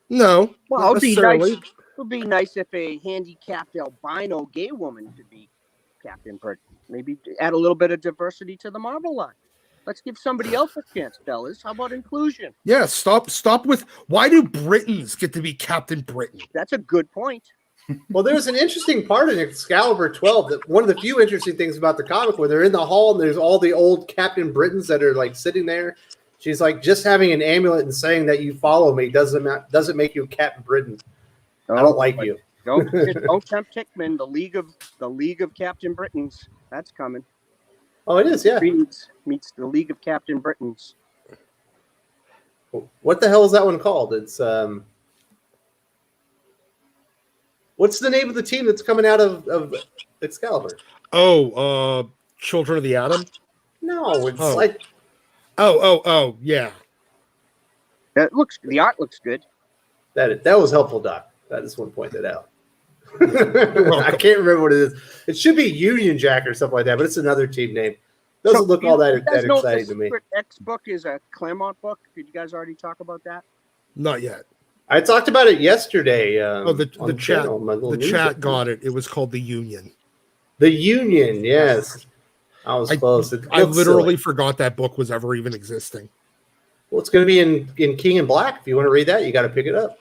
No. Well, it'd be nice. It would be nice if a handicapped albino gay woman could be Captain Britain. Maybe add a little bit of diversity to the Marvel line. Let's give somebody else a chance, fellas. How about inclusion? Yeah, stop with why do Britons get to be Captain Britain? That's a good point. Well, there's an interesting part in Excalibur 12 that one of the few interesting things about the comic where they're in the hall and there's all the old Captain Britons that are like sitting there. She's like, just having an amulet and saying that you follow me doesn't make you Captain Britain. I don't like you. Don't tempt Hickman. The League of Captain Britons. That's coming. Oh, it is, yeah. Meets the League of Captain Britons. What the hell is that one called? It's what's the name of the team that's coming out of Excalibur? Oh, Children of the Atom? No, it's like yeah. The art looks good. That was helpful, Doc. I just want to point that out. I can't remember what it is. It should be Union Jack or something like that, but it's another team name. Doesn't look all that exciting to me. X book is a Claremont book. Did you guys already talk about that? Not yet. I talked about it yesterday. The chat got it. It was called The Union. The Union, yes. I was close. I literally forgot that book was ever even existing. Well, it's going to be in King in Black. If you want to read that, you got to pick it up.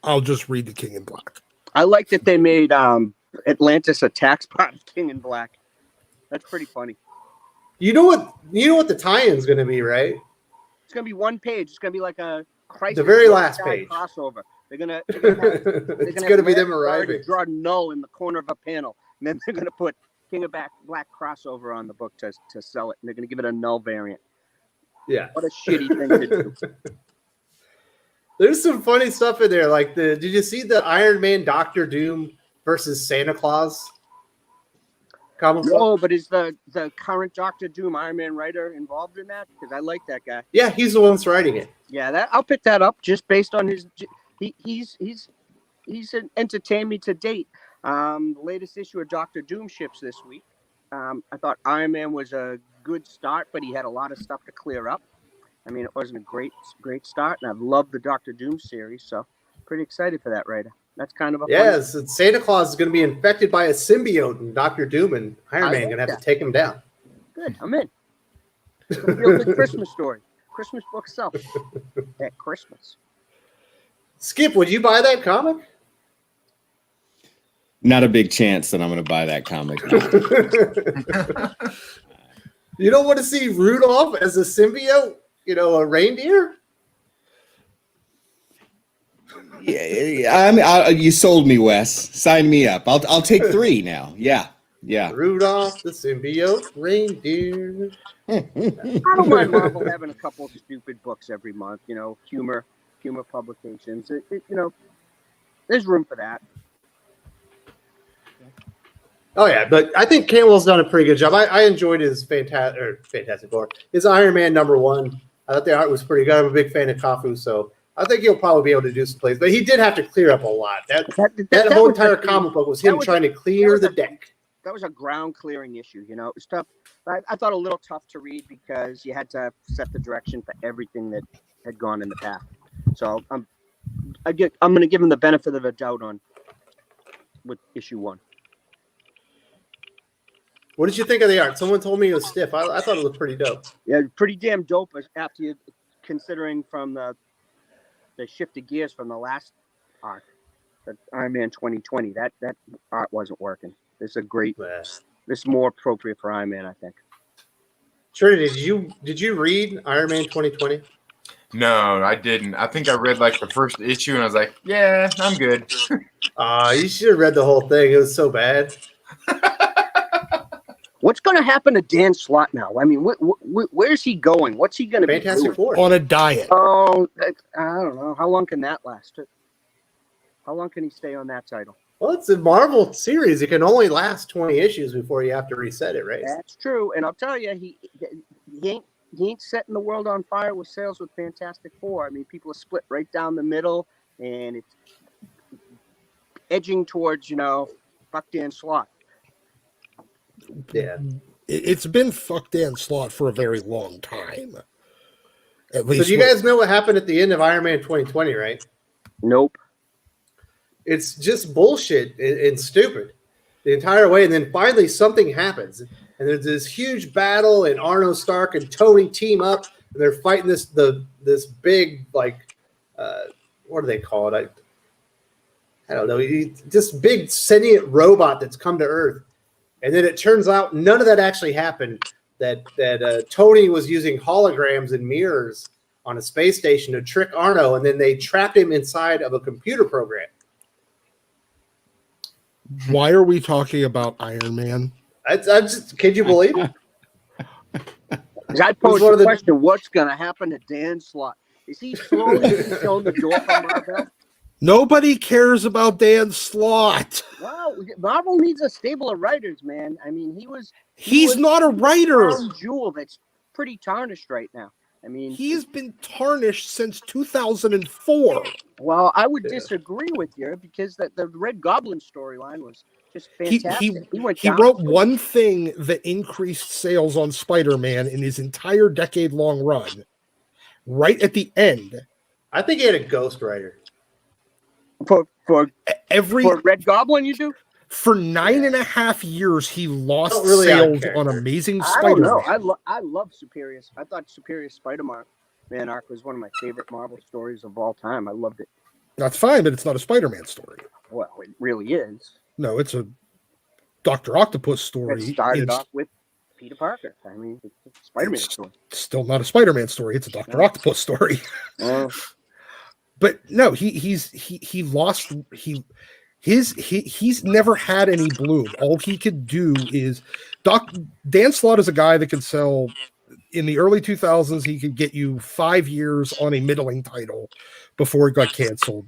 I'll just read the King in Black. I like that they made Atlantis a tax part of King in Black. That's pretty funny. You know what the tie-in's going to be, right? It's going to be one page. It's going to be like a Crisis. The very last page. Crossover. They're gonna it's going to be them arriving. Draw null in the corner of a panel, and then they're going to put King of Black crossover on the book to sell it, and they're going to give it a null variant. Yeah. What a shitty thing to do. There's some funny stuff in there. Like did you see the Iron Man Doctor Doom versus Santa Claus? No, but is the current Doctor Doom Iron Man writer involved in that? Because I like that guy. Yeah, he's the one that's writing it. Yeah, I'll pick that up just based on his. He's entertained me to date. The latest issue of Doctor Doom ships this week. I thought Iron Man was a good start, but he had a lot of stuff to clear up. I mean, it wasn't a great start, and I've loved the Doctor Doom series, so pretty excited for that writer. That's kind of a yes. Santa Claus is going to be infected by a symbiote, and Doctor Doom and Iron Man are going to have to take him down. Good, I'm in. It's a good Christmas story. Christmas book self at Christmas. Skip, would you buy that comic? Not a big chance that I'm going to buy that comic. You don't want to see Rudolph as a symbiote? A reindeer? Yeah, I mean, you sold me, Wes. Sign me up. I'll take 3 now. Yeah. Rudolph the symbiote reindeer. I don't mind Marvel having a couple of stupid books every month. Humor publications. There's room for that. Oh yeah, but I think Campbell's done a pretty good job. I enjoyed his Fantastic Four. His Iron Man #1. I thought the art was pretty good. I'm a big fan of Kafu, so I think he'll probably be able to do some plays. But he did have to clear up a lot. That whole entire comic book was him trying to clear the deck. That was a ground clearing issue. It was tough. I thought a little tough to read because you had to set the direction for everything that had gone in the past. So I'm going to give him the benefit of the doubt with issue 1. What did you think of the art? Someone told me it was stiff. I thought it looked pretty dope. Yeah, pretty damn dope. After you considering from the shift of gears from the last arc, the Iron Man 2020, that art wasn't working. This is a great. This is more appropriate for Iron Man, I think. Trinity, did you read Iron Man 2020? No, I didn't. I think I read like the first issue, and I was like, "Yeah, I'm good." You should have read the whole thing. It was so bad. What's going to happen to Dan Slott now? I mean, where's he going? What's he going to be doing? Fantastic Four. On a diet. Oh, I don't know. How long can that last? How long can he stay on that title? Well, it's a Marvel series. It can only last 20 issues before you have to reset it, right? That's true. And I'll tell you, he ain't setting the world on fire with sales with Fantastic Four. I mean, people are split right down the middle, and it's edging towards, fuck Dan Slott. Yeah. It's been fuck Dan Slott for a very long time. At So least do you guys know what happened at the end of Iron Man 2020, right? Nope. It's just bullshit and stupid the entire way. And then finally something happens. And there's this huge battle, and Arno Stark and Tony team up, and they're fighting this big, like, what do they call it? I don't know. This big sentient robot that's come to Earth. And then it turns out none of that actually happened. That Tony was using holograms and mirrors on a space station to trick Arno, and then they trapped him inside of a computer program. Why are we talking about Iron Man? I just, can you believe it? I posed the question, what's going to happen to Dan Slott? Is he slowly showing the door for Marvel? Nobody cares about Dan Slott. Well, Marvel needs a stable of writers, man. I mean, he's not a writer. Crown jewel that's pretty tarnished right now. I mean, he's been tarnished since 2004. Well, I would disagree with you because the Red Goblin storyline was just fantastic. He wrote one thing that increased sales on Spider-Man in his entire decade-long run. Right at the end. I think he had a ghostwriter. For Red Goblin, you do? For 9.5 years, he lost sales on Amazing Spider-Man. I don't know. I love Superior. I thought Superior Spider-Man arc was one of my favorite Marvel stories of all time. I loved it. That's fine, but it's not a Spider-Man story. Well, it really is. No, it's a Dr. Octopus story. It started off with Peter Parker. I mean, it's a Spider-Man story. Still not a Spider-Man story. It's a Dr. Octopus story. But no, he's never had any bloom. All he could do is Dan Slott is a guy that could sell in the early 2000s. He could get you 5 years on a middling title before it got canceled,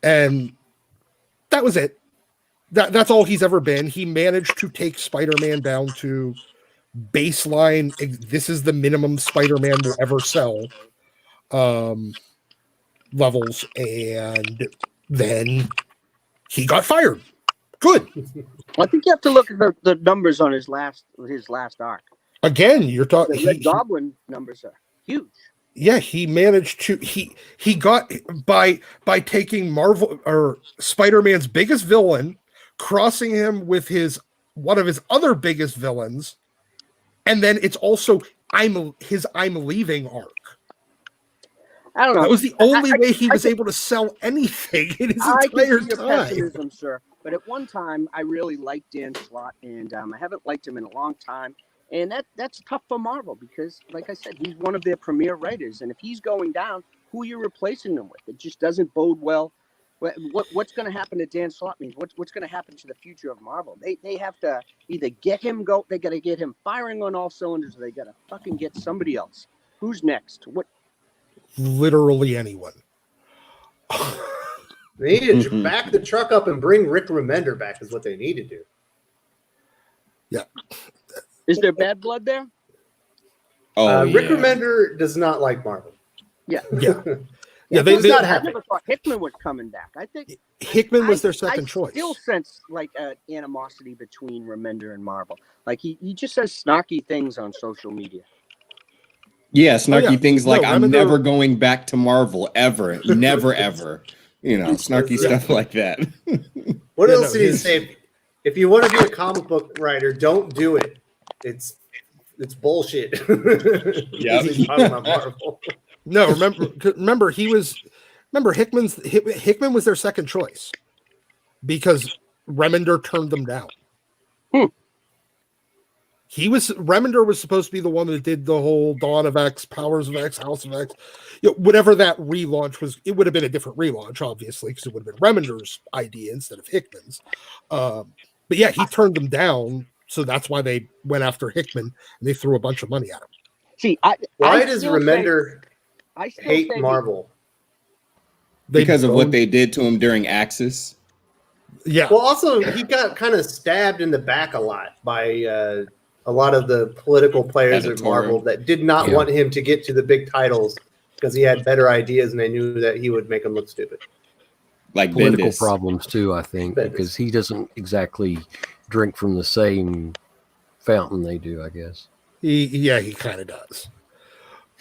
and that was it. That's all he's ever been. He managed to take Spider-Man down to baseline. This is the minimum Spider-Man will ever sell levels, and then he got fired. Good. I think you have to look at the numbers on his last arc. Again, you're talking. The Red Goblin numbers are huge. Yeah, he managed to. He got by taking Marvel or Spider-Man's biggest villain, crossing him with one of his other biggest villains, and then it's also I'm leaving arc. I don't know. That was the only way he was able to sell anything in his entire time. Pessimism, sir. But at one time, I really liked Dan Slott, and I haven't liked him in a long time. And that's tough for Marvel because, like I said, he's one of their premier writers. And if he's going down, who are you replacing him with? It just doesn't bode well. What's going to happen to Dan Slott means what's going to happen to the future of Marvel? They have to either get him they got to get him firing on all cylinders, or they got to fucking get somebody else. Who's next? Literally anyone. They need to back the truck up and bring Rick Remender back is what they need to do. Yeah. Is there bad blood there? Rick Remender does not like Marvel. Yeah. Yeah. I never thought Hickman was coming back. I think Hickman was their second choice. I still sense like animosity between Remender and Marvel. Like he just says snarky things on social media. Yeah, snarky things like I'm never going back to Marvel ever, never ever. Snarky stuff like that. What else did he say? If you want to be a comic book writer, don't do it. It's bullshit. Yeah. No, remember Hickman was their second choice because Remender turned them down. Remender was supposed to be the one that did the whole Dawn of X, Powers of X, House of X, whatever that relaunch was. It would have been a different relaunch, obviously, because it would have been Remender's idea instead of Hickman's. But yeah, he turned them down, so that's why they went after Hickman and they threw a bunch of money at him. See, why does Remender hate Marvel? because of what boned- they did to him during Axis. Yeah, Well, also he got kind of stabbed in the back a lot by a lot of the political players at Editorial. Marvel that did not Yeah. want him to get to the big titles because he had better ideas and they knew that he would make them look stupid. Like Political Bendis. problems too, I think, Bendis. because he doesn't exactly drink from the same fountain they do, I guess. he kind of does.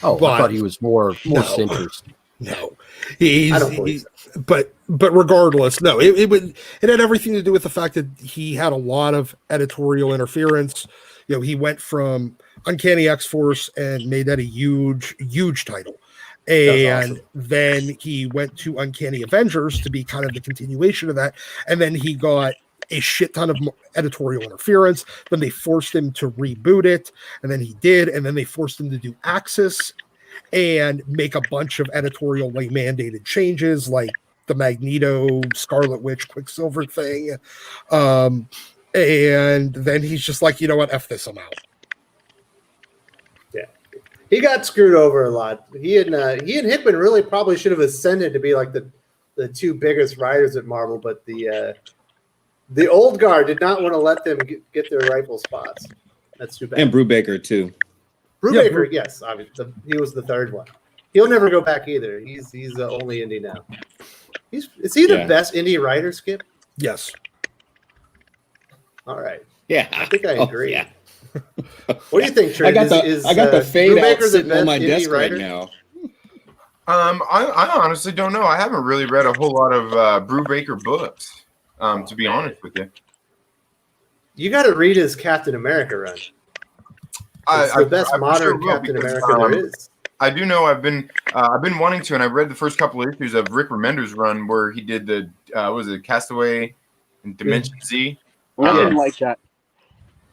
Oh, But- I thought he was more No. centrist. No, I don't believe but regardless, no, it had everything to do with the fact that he had a lot of editorial interference. You know, he went from Uncanny X-Force and made that a huge title, and awesome. then he went to Uncanny Avengers to be kind of the continuation of that, and then he got a shit ton of editorial interference. Then they forced him to reboot it, and then he did, and then they forced him to do Axis and make a bunch of editorially mandated changes like the Magneto, Scarlet Witch, Quicksilver thing. And then he's just like, you know what, F this, I'm out. Yeah, he got screwed over a lot. He and Hickman really probably should have ascended to be like the two biggest writers at Marvel, but the old guard did not want to let them get their rightful spots. That's too bad. And Brubaker too. Brubaker, yes, obviously, he was the third one. He'll never go back either. He's the only indie now. Is he the Yeah. best indie writer, Skip? Yes. All right. Yeah, I think I agree. yeah. What do you think, Trent? I got the fade out Brubaker the sitting on best my indie desk writer? right now. I honestly don't know. I haven't really read a whole lot of Brubaker books, to be honest with you. You got to read his Captain America run. It's the best I for modern sure will, Captain because, America there is. I do know I've been wanting to, and I read the first couple of issues of Rick Remender's run where he did the was it Castaway and Dimension Z. I didn't like that.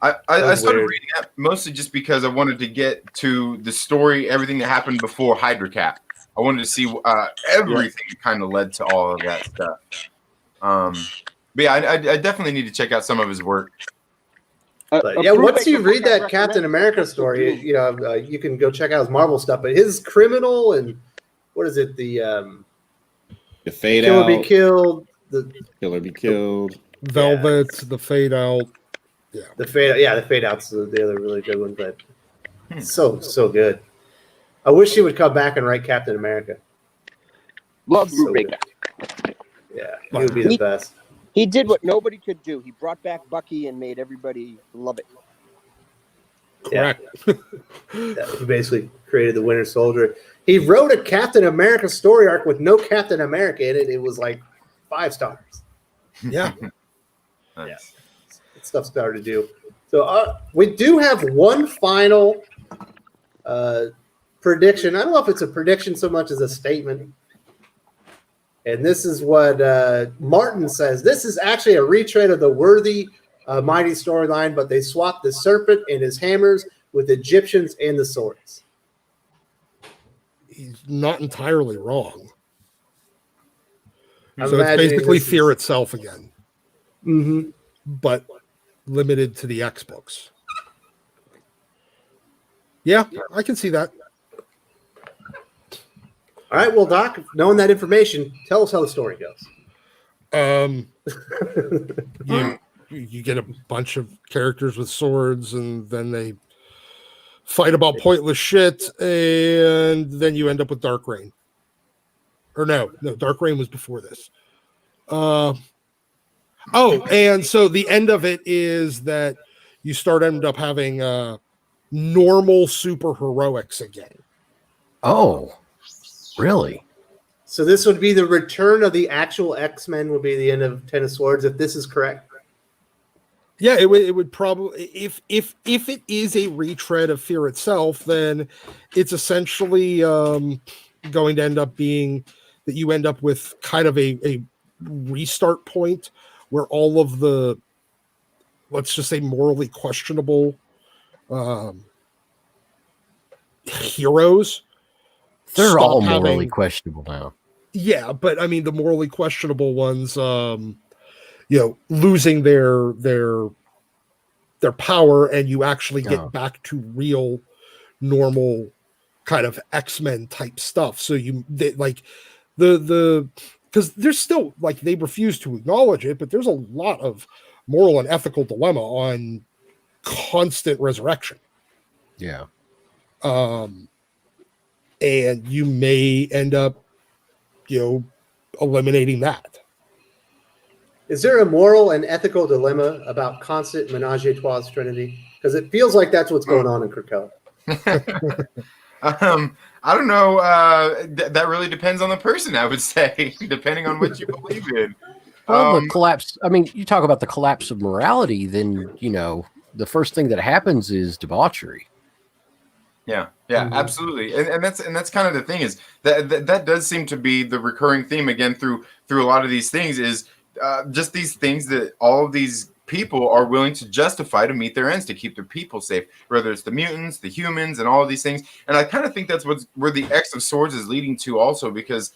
I was started weird. reading that mostly just because I wanted to get to the story, everything that happened before Hydra Cap. I wanted to see everything that kind of led to all of that stuff. But yeah, I definitely need to check out some of his work. But yeah, once you read that Captain America story, you know you can go check out his Marvel stuff. But his criminal and what is it? The Fade Kill or Out, Be Killed. The Kill or Be Killed. Velvet, the Fade Out. the fade out's the other really good one. But so good. I wish he would come back and write Captain America. Love So Brubaker. Yeah, he would be the best. He did what nobody could do. He brought back Bucky and made everybody love it. Correct. Yeah, he basically created the Winter Soldier. He wrote a Captain America story arc with no Captain America in it. It was like 5 stars. Yeah. Nice. That stuff's better to do. So we do have one final prediction. I don't know if it's a prediction so much as a statement. And this is what Martin says. This is actually a retread of the Worthy Mighty storyline, but they swapped the serpent and his hammers with Egyptians and the swords. He's not entirely wrong. I'm So it's imagining basically this is- Fear itself again, Mhm. but limited to the X books. Yeah, I can see that. All right, well, Doc, knowing that information, tell us how the story goes. You get a bunch of characters with swords, and then they fight about pointless shit, and then you end up with Dark Reign. Or no, Dark Reign was before this. And so the end of it is that you end up having normal super heroics again. Oh, really? So this would be the return of the actual X-Men would be the end of Ten of Swords, if this is correct. Yeah, it would probably if it is a retread of Fear itself, then it's essentially going to end up being that you end up with kind of a restart point where all of the, let's just say, morally questionable heroes, They're stop all morally having- questionable now. Yeah, but I mean the morally questionable ones, losing their power, and you actually get back to real, normal kind of X-Men type stuff. So the because there's still like they refuse to acknowledge it, but there's a lot of moral and ethical dilemma on constant resurrection. Yeah. And you may end up, eliminating that. Is there a moral and ethical dilemma about constant menage a trois, Trinity? Because it feels like that's what's going on in Krakoa. I don't know. That really depends on the person, I would say, depending on what you believe in. Well, the collapse. I mean, you talk about the collapse of morality, then the first thing that happens is debauchery. Yeah, absolutely, and that's kind of the thing is that does seem to be the recurring theme again through a lot of these things is just these things that all of these people are willing to justify to meet their ends, to keep their people safe, whether it's the mutants, the humans, and all of these things. And I kind of think that's where the X of Swords is leading to also, because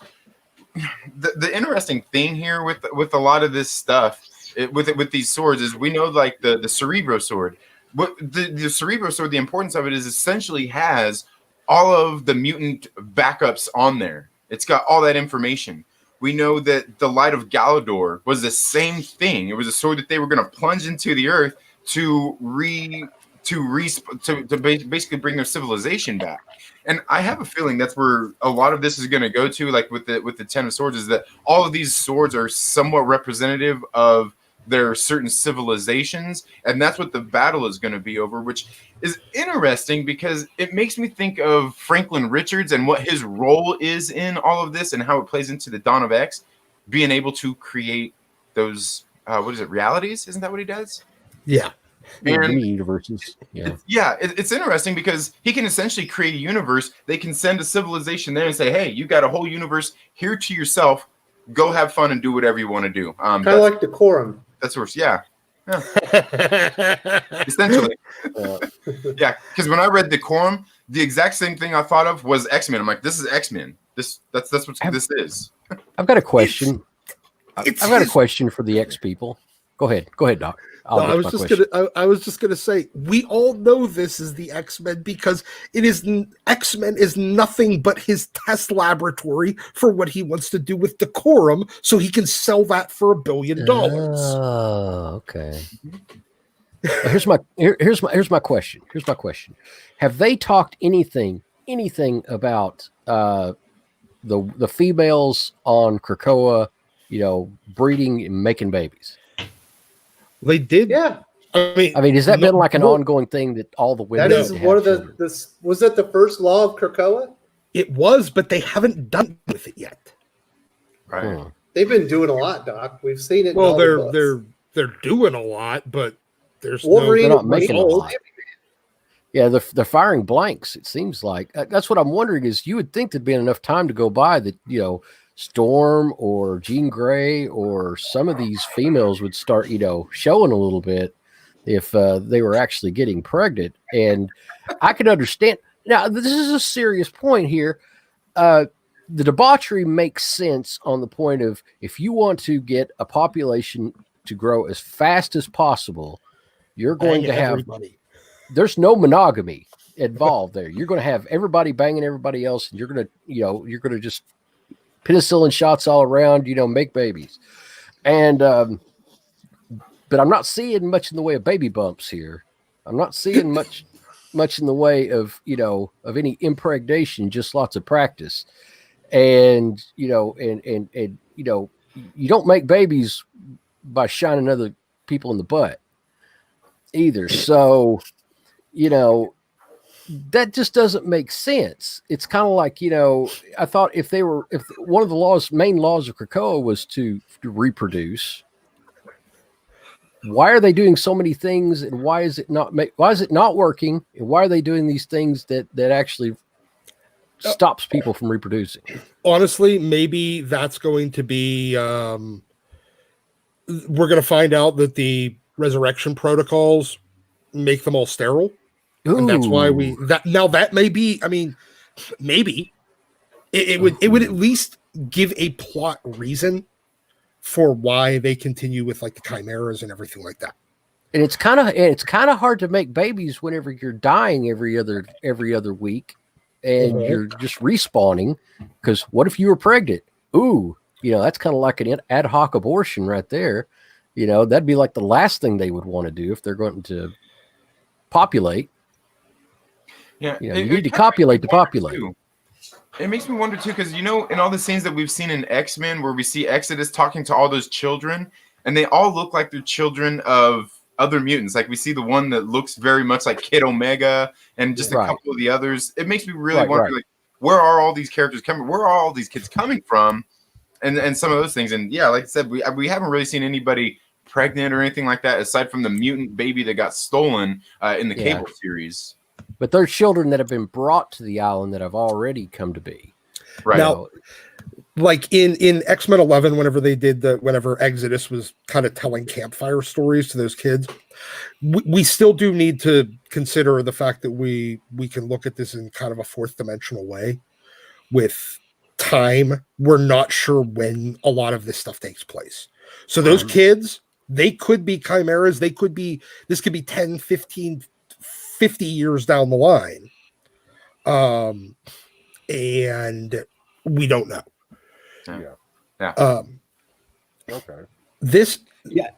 the interesting thing here with a lot of this stuff with these swords is we know like the Cerebro sword. What the Cerebro sword, the importance of it is essentially has all of the mutant backups on there. It's got all that information. We know that the Light of Galador was the same thing. It was a sword that they were going to plunge into the earth to basically bring their civilization back. And I have a feeling that's where a lot of this is going to go to, like with the Ten of Swords, is that all of these swords are somewhat representative of their certain civilizations, and that's what the battle is going to be over, which is interesting because it makes me think of Franklin Richards and what his role is in all of this and how it plays into the Dawn of X, being able to create those realities? Isn't that what he does? Yeah. And universes. Yeah. It's interesting because he can essentially create a universe. They can send a civilization there and say, hey, you got a whole universe here to yourself. Go have fun and do whatever you want to do. Kind of like Decorum. That's worse. Yeah. Essentially. Yeah. Because when I read Decorum, the exact same thing I thought of was X-Men. I'm like, this is X-Men. That's what this is. I've got a question. I've got a question for the X people. Go ahead, Doc. I was just gonna say, we all know this is the X-Men because X-Men is nothing but his test laboratory for what he wants to do with Decorum, so he can sell that for $1 billion. Oh, okay. Here's my question. Here's my question. Have they talked anything about the females on Krakoa, breeding and making babies? They did. Yeah. I mean, has that been like an ongoing thing that all the women? That is one of was that the first law of Krakoa? It was, but they haven't done with it yet. Right. They've been doing a lot, Doc. We've seen it. Well, they're doing a lot, but there's Wolverine they're not making a lot. Yeah, they're firing blanks. It seems like that's what I'm wondering. Is you would think there'd been enough time to go by that Storm or Jean Grey or some of these females would start, showing a little bit if they were actually getting pregnant. And I can understand. Now, this is a serious point here. The debauchery makes sense on the point of if you want to get a population to grow as fast as possible, you're going to have everybody. There's no monogamy involved there. You're going to have everybody banging everybody else, and you're going to just penicillin shots all around, make babies. And, but I'm not seeing much in the way of baby bumps here. I'm not seeing much in the way of, of any impregnation, just lots of practice. And, you don't make babies by shining other people in the butt either. So, that just doesn't make sense. It's kind of like, I thought if one of the main laws of Krakoa was to reproduce, why are they doing so many things, and why is it not working? And why are they doing these things that actually stops people from reproducing? Honestly, maybe that's going to be, we're going to find out that the resurrection protocols make them all sterile. Ooh. And that's why that may be, maybe it would at least give a plot reason for why they continue with like the chimeras and everything like that. And it's kind of hard to make babies whenever you're dying every other week and you're just respawning, because what if you were pregnant? ooh, that's kind of like an ad hoc abortion right there. That'd be like the last thing they would want to do if they're going to populate. Yeah, you need to copulate to populate. It makes me wonder too, because in all the scenes that we've seen in X-Men, where we see Exodus talking to all those children, and they all look like they're children of other mutants. Like we see the one that looks very much like Kid Omega, and just a couple of the others. It makes me really wonder, like, where are all these characters coming? Where are all these kids coming from? And some of those things. And yeah, like I said, we haven't really seen anybody pregnant or anything like that, aside from the mutant baby that got stolen in the Cable series. But there's children that have been brought to the island that have already come to be. Right. Now, like in X-Men 11, whenever Exodus was kind of telling campfire stories to those kids, we still do need to consider the fact that we can look at this in kind of a fourth dimensional way with time. We're not sure when a lot of this stuff takes place. So those kids, they could be chimeras. This could be 10, 15, 50 years down the line. And we don't know. Yeah. Okay. This. Yeah.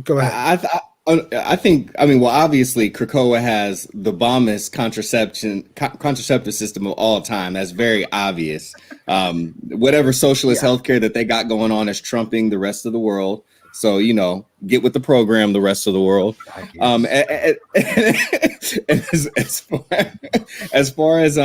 Go ahead. I think, obviously Krakoa has the bombest contraceptive system of all time. That's very obvious. Whatever socialist healthcare that they got going on is trumping the rest of the world. So, get with the program, the rest of the world. As far as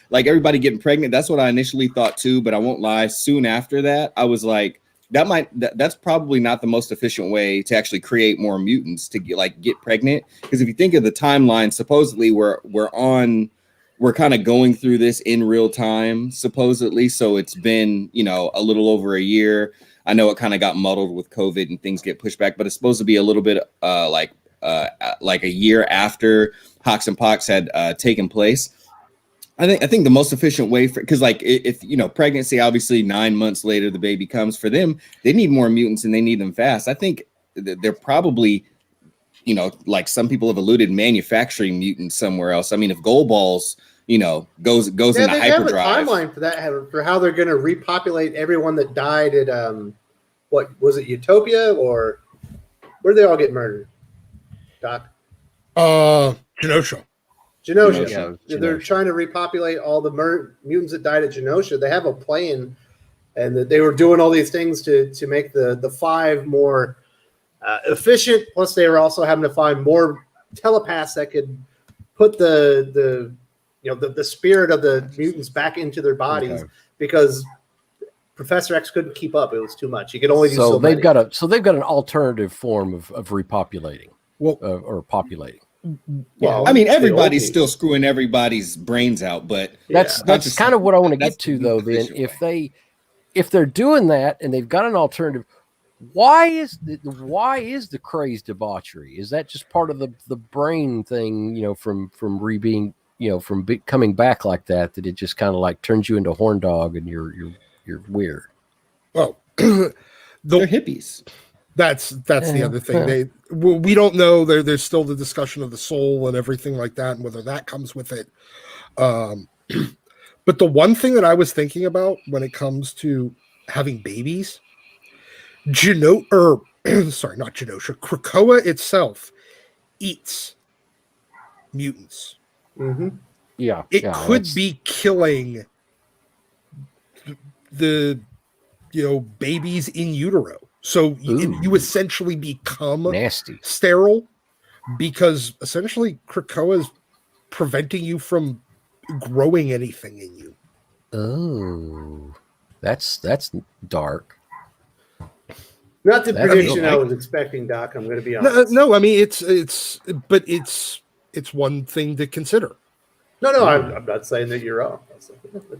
like everybody getting pregnant, that's what I initially thought too, but I won't lie. Soon after that, I was like, that's probably not the most efficient way to actually create more mutants to get pregnant. Because if you think of the timeline, supposedly we're kind of going through this in real time, supposedly. So it's been, a little over a year. I know it kind of got muddled with COVID and things get pushed back, but it's supposed to be a little bit like a year after Hox and Pox had taken place. I think the most efficient way because if pregnancy, obviously 9 months later the baby comes, for them they need more mutants and they need them fast. I think they're probably like some people have alluded, manufacturing mutants somewhere else. I mean, if Gold Balls goes into hyperdrive. They have a timeline for that, for how they're going to repopulate everyone that died at what was it, Utopia, or where did they all get murdered? Doc. Genosha. Genosha. They're trying to repopulate all the mutants that died at Genosha. They have a plan, and that they were doing all these things to make the 5 more efficient. Plus, they were also having to find more telepaths that could put the spirit of the mutants back into their bodies, because Professor X couldn't keep up. It was too much. He could only do so they've many. They've got an alternative form of repopulating, or populating. Well, everybody's still screwing everybody's brains out, but that's kind of what I want to get to, though. Then, if they're doing that and they've got an alternative, why is the crazed debauchery? Is that just part of the brain thing? From being coming back like that it just kind of like turns you into a horn dog and you're weird. Oh, they're hippies. That's the other thing. We don't know. There's still the discussion of the soul and everything like that, and whether that comes with it. But the one thing that I was thinking about when it comes to having babies, not Genosha, Krakoa itself eats mutants. Mm-hmm. Yeah, it could be killing the babies in utero. So you essentially become nasty, sterile, because essentially Krakoa is preventing you from growing anything in you. Oh, that's dark. Not the prediction I was expecting, Doc. I'm going to be honest. No. I mean, it's one thing to consider. No. I'm not saying that you're wrong.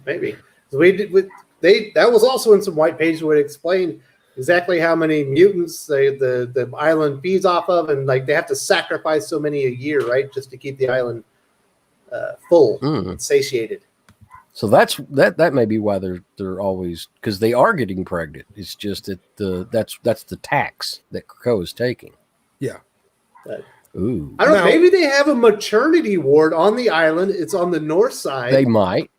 Maybe that was also in some white pages where it explained exactly how many mutants the island feeds off of, and they have to sacrifice so many a year, right, just to keep the island full, and satiated. So that may be why they're always, because they are getting pregnant. It's just that that's the tax that Krakoa is taking. Yeah. Ooh. I don't know. Maybe they have a maternity ward on the island. It's on the north side. They might.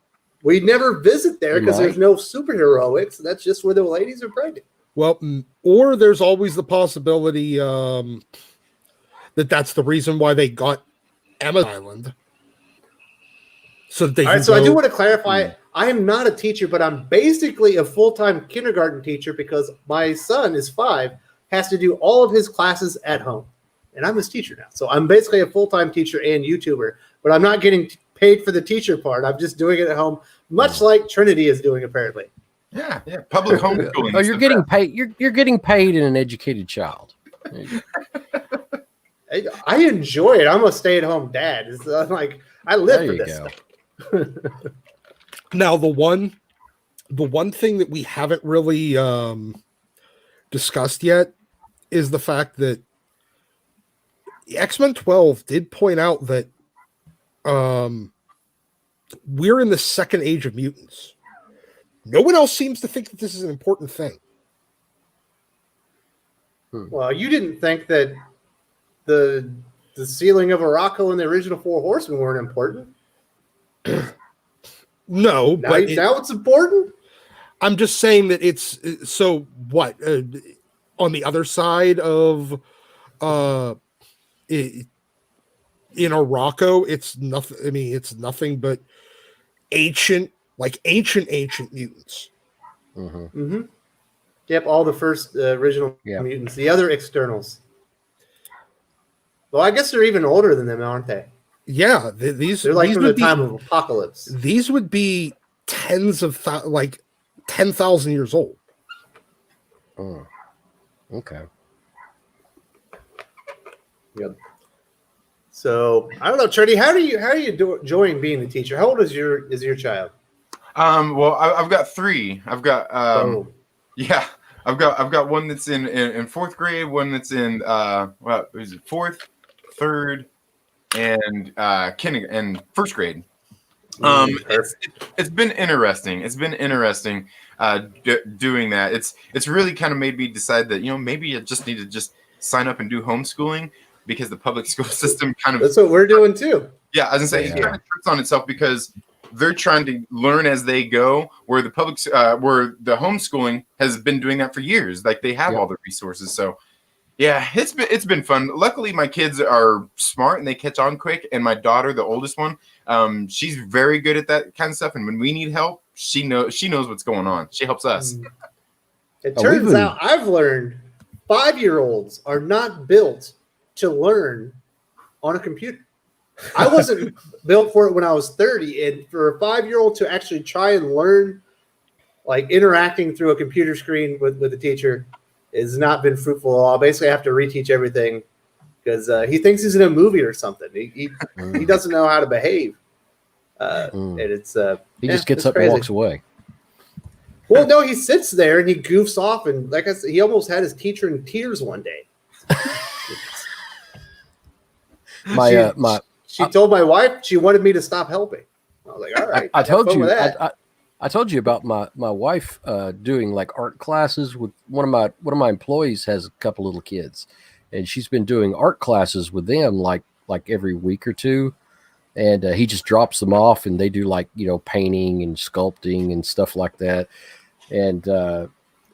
we never visit there because Right. there's no superheroics. That's just where the ladies are pregnant. Well, or there's always the possibility that's the reason why they got Emma Island. So that they All can right, so I do go- want to clarify. I am not a teacher, but I'm basically a full-time kindergarten teacher because my son is 5, has to do all of his classes at home, and I'm his teacher now. So I'm basically a full-time teacher and YouTuber, but I'm not getting paid for the teacher part. I'm just doing it at home, much like Trinity is doing apparently. Yeah. Public homeschooling. Oh, is you're the getting best. paid. You're getting paid in an educated child. There you go. I enjoy it. I'm a stay-at-home dad. It's like I live There for you this go. stuff. Now the one thing that we haven't really discussed yet is the fact that X-Men 12 did point out that we're in the second age of mutants. No one else seems to think that this is an important thing. Well, you didn't think that the sealing of Morocco and the original 4 Horsemen weren't important. No, Now, but now it's important. I'm just saying that it's so what on the other side of in Morocco, it's nothing. I mean, it's nothing but ancient mutants. Mm-hmm. Yep, all the first original mutants. The other externals. Well, I guess they're even older than them, aren't they? Yeah, these They're like these from the would be, time of apocalypse. These would be tens of 10,000 years old. Oh, okay. Yep. So I don't know, Trinity. How are you enjoying being a teacher? How old is your child? Well, I've got 3. I've got yeah. I've got one that's in 4th grade, one that's in what is it, 4th, 3rd, and and 1st grade. It's been interesting. It's been interesting doing that. It's really kind of made me decide that maybe you just need to just sign up and do homeschooling because the public school system kind of That's what we're doing too. Yeah, I was gonna say it kind of trips on itself because they're trying to learn as they go, where the where the homeschooling has been doing that for years. Like they have all the resources. So yeah, it's been fun. Luckily, my kids are smart and they catch on quick. And my daughter, the oldest one, she's very good at that kind of stuff. And when we need help, she knows what's going on. She helps us. It turns out I've learned 5-year-olds are not built to learn on a computer. I wasn't built for it when I was 30, and for a 5-year-old to actually try and learn, like interacting through a computer screen with a teacher, has not been fruitful at all. Basically, I have to reteach everything because he thinks he's in a movie or something. He doesn't know how to behave, and it's he just gets up crazy. and walks away. Well, no, he sits there and he goofs off, and like I said, he almost had his teacher in tears one day. She told my wife she wanted me to stop helping. I was like, all right. I told you. that. I told you about my wife doing like art classes with one of my employees has a couple little kids, and she's been doing art classes with them like every week or two, and he just drops them off and they do like painting and sculpting and stuff like that, and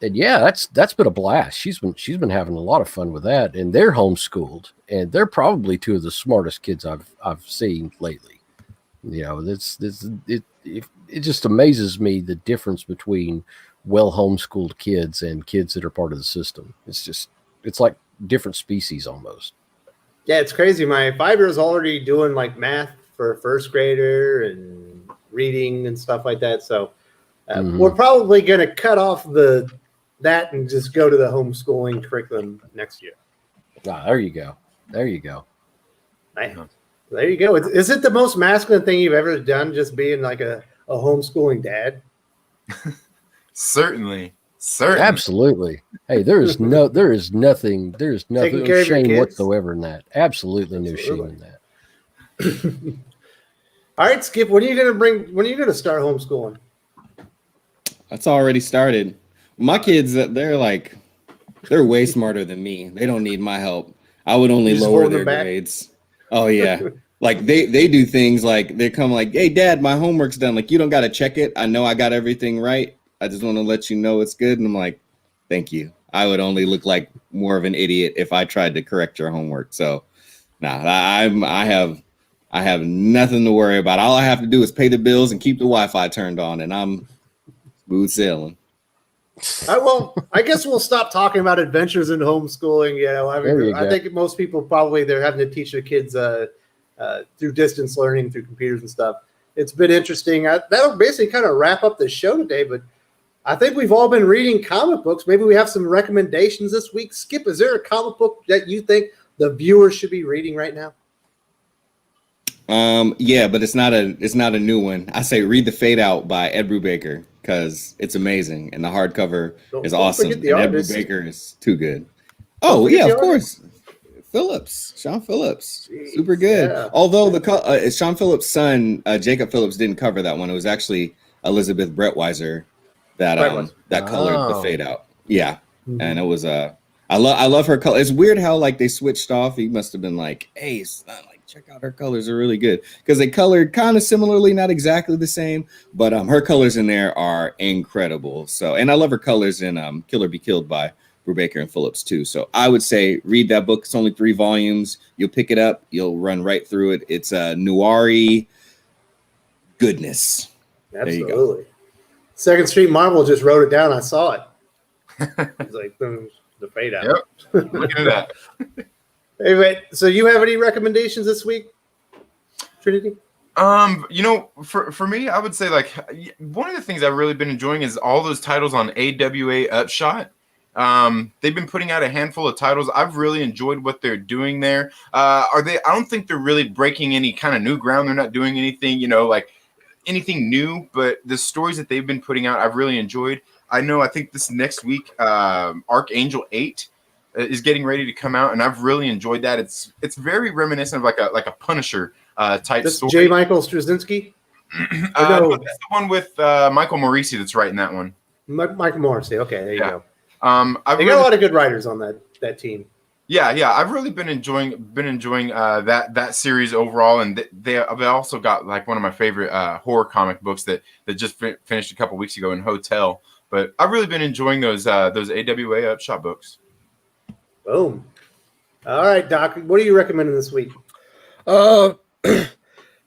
yeah, that's been a blast. She's been having a lot of fun with that, and they're homeschooled, and they're probably 2 of the smartest kids I've seen lately. It just amazes me the difference between well homeschooled kids and kids that are part of the system. It's like different species almost. Yeah, it's crazy. My 5-year-old's already doing like math for a 1st grader and reading and stuff like that. So we're probably going to cut off that and just go to the homeschooling curriculum next year. There you go. There you go. There you go. Is it the most masculine thing you've ever done, just being like a homeschooling dad? Certainly. Absolutely. Hey, there is nothing no shame whatsoever in that. Absolutely no shame in that. All right, Skip, when are you gonna start homeschooling? That's already started. My kids, they're way smarter than me. They don't need my help. I would only lower their grades. Oh yeah. like they do things like they come like, hey dad, my homework's done. Like, you don't got to check it. I know I got everything right. I just want to let you know it's good. And I'm like, thank you. I would only look like more of an idiot if I tried to correct your homework. So I have nothing to worry about. All I have to do is pay the bills and keep the Wi-Fi turned on, and I'm smooth sailing. I guess we'll stop talking about adventures in homeschooling. You know, I think most people probably they're having to teach their kids through distance learning through computers and stuff. It's been interesting. That'll basically kind of wrap up the show today. But I think we've all been reading comic books. Maybe we have some recommendations this week. Skip, is there a comic book that you think the viewers should be reading right now? Yeah, but it's not a new one. I say read The Fade Out by Ed Brubaker because it's amazing and the hardcover is awesome. And Ed Brubaker is too good. Oh yeah, of course. Sean Phillips, Jeez, super good. Yeah. Although Sean Phillips' son, Jacob Phillips, didn't cover that one. It was actually Elizabeth Brettweiser that colored The Fade Out. Yeah, and it was I love her color. It's weird how like they switched off. He must have been like, hey, son, like check out her colors are really good because they colored kind of similarly, not exactly the same, but her colors in there are incredible. So, and I love her colors in Kill or Be Killed by Brubaker and Phillips too. So I would say read that book. It's only 3 volumes. You'll pick it up. You'll run right through it. It's a noir-y goodness. Absolutely. Second Street Marvel just wrote it down. I saw it. It's like The Fade Out. Yep. Look at that. Anyway, so you have any recommendations this week, Trinity? You know, for me, I would say like one of the things I've really been enjoying is all those titles on AWA Upshot. They've been putting out a handful of titles. I've really enjoyed what they're doing there. I don't think they're really breaking any kind of new ground. They're not doing anything, you know, like anything new, but the stories that they've been putting out, I've really enjoyed. I think this next week, Archangel 8 is getting ready to come out, and I've really enjoyed that. It's very reminiscent of like a Punisher type story. J. Michael Straczynski? No, that's the one with Michael Morisi that's writing that one. Michael Morrissey. Okay, there you go. They got a lot of good writers on that team. Yeah, I've really been enjoying that series overall, and they also got like one of my favorite horror comic books that just finished a couple weeks ago in Hotel. But I've really been enjoying those AWA Upshot books. Boom. All right, Doc. What are you recommending this week?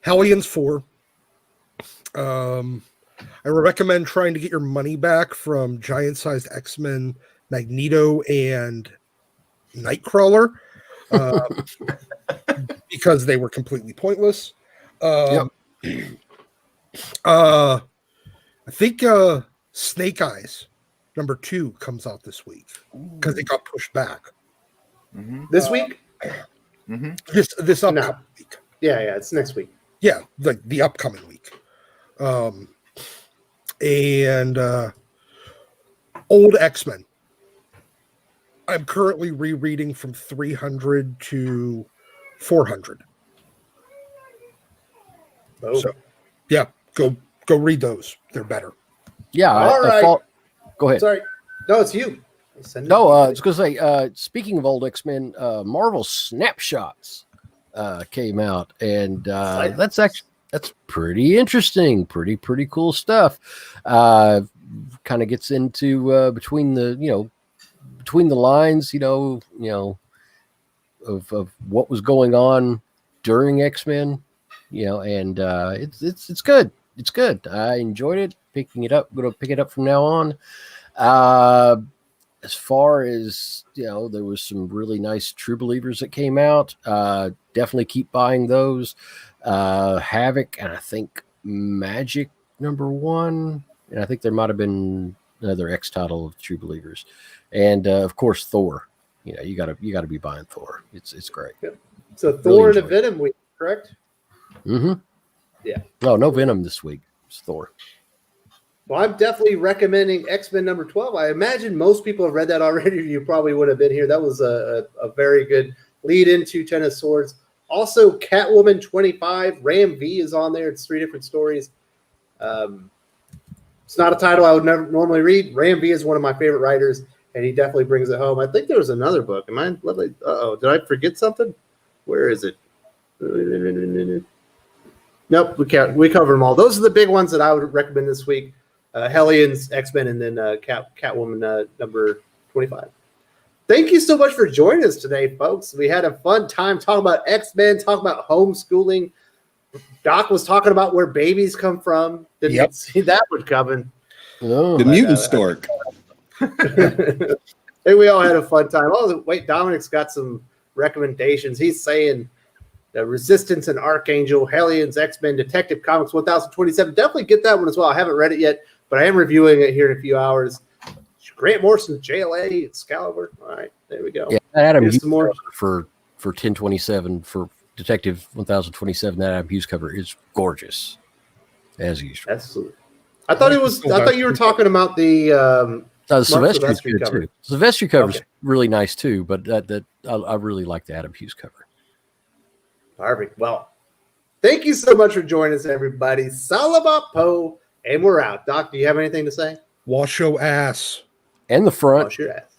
Hellions 4. I recommend trying to get your money back from giant-sized X-Men, Magneto, and Nightcrawler because they were completely pointless. I think Snake Eyes number 2 comes out this week because it got pushed back. This week? This upcoming week. Yeah, it's next week. Yeah, like the upcoming week. And old X-Men. I'm currently rereading from 300 to 400. Oh. So, yeah, go read those. They're better. Yeah. All right. Go ahead. Sorry. No, it's you. No, I was going to say, speaking of old X-Men, Marvel Snapshots came out, and that's pretty interesting, pretty cool stuff. Kind of gets into between the lines, of what was going on during X-Men, and it's good. It's good. I enjoyed it. Picking it up. I'm going to pick it up from now on. As far as, there was some really nice True Believers that came out. Definitely keep buying those. Havoc, and I think Magic #1. And I think there might have been another X title of True Believers. And of course, Thor. You gotta be buying Thor. It's great. Yep. So Thor and a Venom week, correct? Mm-hmm. Yeah. No Venom this week. It's Thor. Well, I'm definitely recommending X-Men number 12. I imagine most people have read that already. You probably would have been here. That was a very good lead into Ten of Swords. Also, Catwoman 25. Ram V is on there. It's 3 different stories. It's not a title I would never normally read. Ram V is one of my favorite writers, and he definitely brings it home. I think there was another book. Did I forget something? Where is it? Nope, we covered them all. Those are the big ones that I would recommend this week. Hellions, X-Men, and then Catwoman number 25. Thank you so much for joining us today, folks. We had a fun time talking about X-Men, talking about homeschooling. Doc was talking about where babies come from. Didn't see that one coming. Oh, The mutant stork. Hey, we all had a fun time. Oh, wait, Dominic's got some recommendations. He's saying the Resistance and Archangel, Hellions, X-Men, Detective Comics 1027. Definitely get that one as well. I haven't read it yet, but I am reviewing it here in a few hours. Grant Morrison, JLA, Excalibur. All right, there we go. Yeah, Adam Here's Hughes some more. for 1027 for Detective 1027. That Adam Hughes cover is gorgeous, as usual. Absolutely. I thought you were talking about the Sylvester is Silvestri good cover. too. Sylvester cover's Okay. really nice too, but I really like the Adam Hughes cover. Perfect. Well, thank you so much for joining us, everybody. Salamat po, and we're out. Doc, do you have anything to say? Wash your ass. And the front. Wash your ass.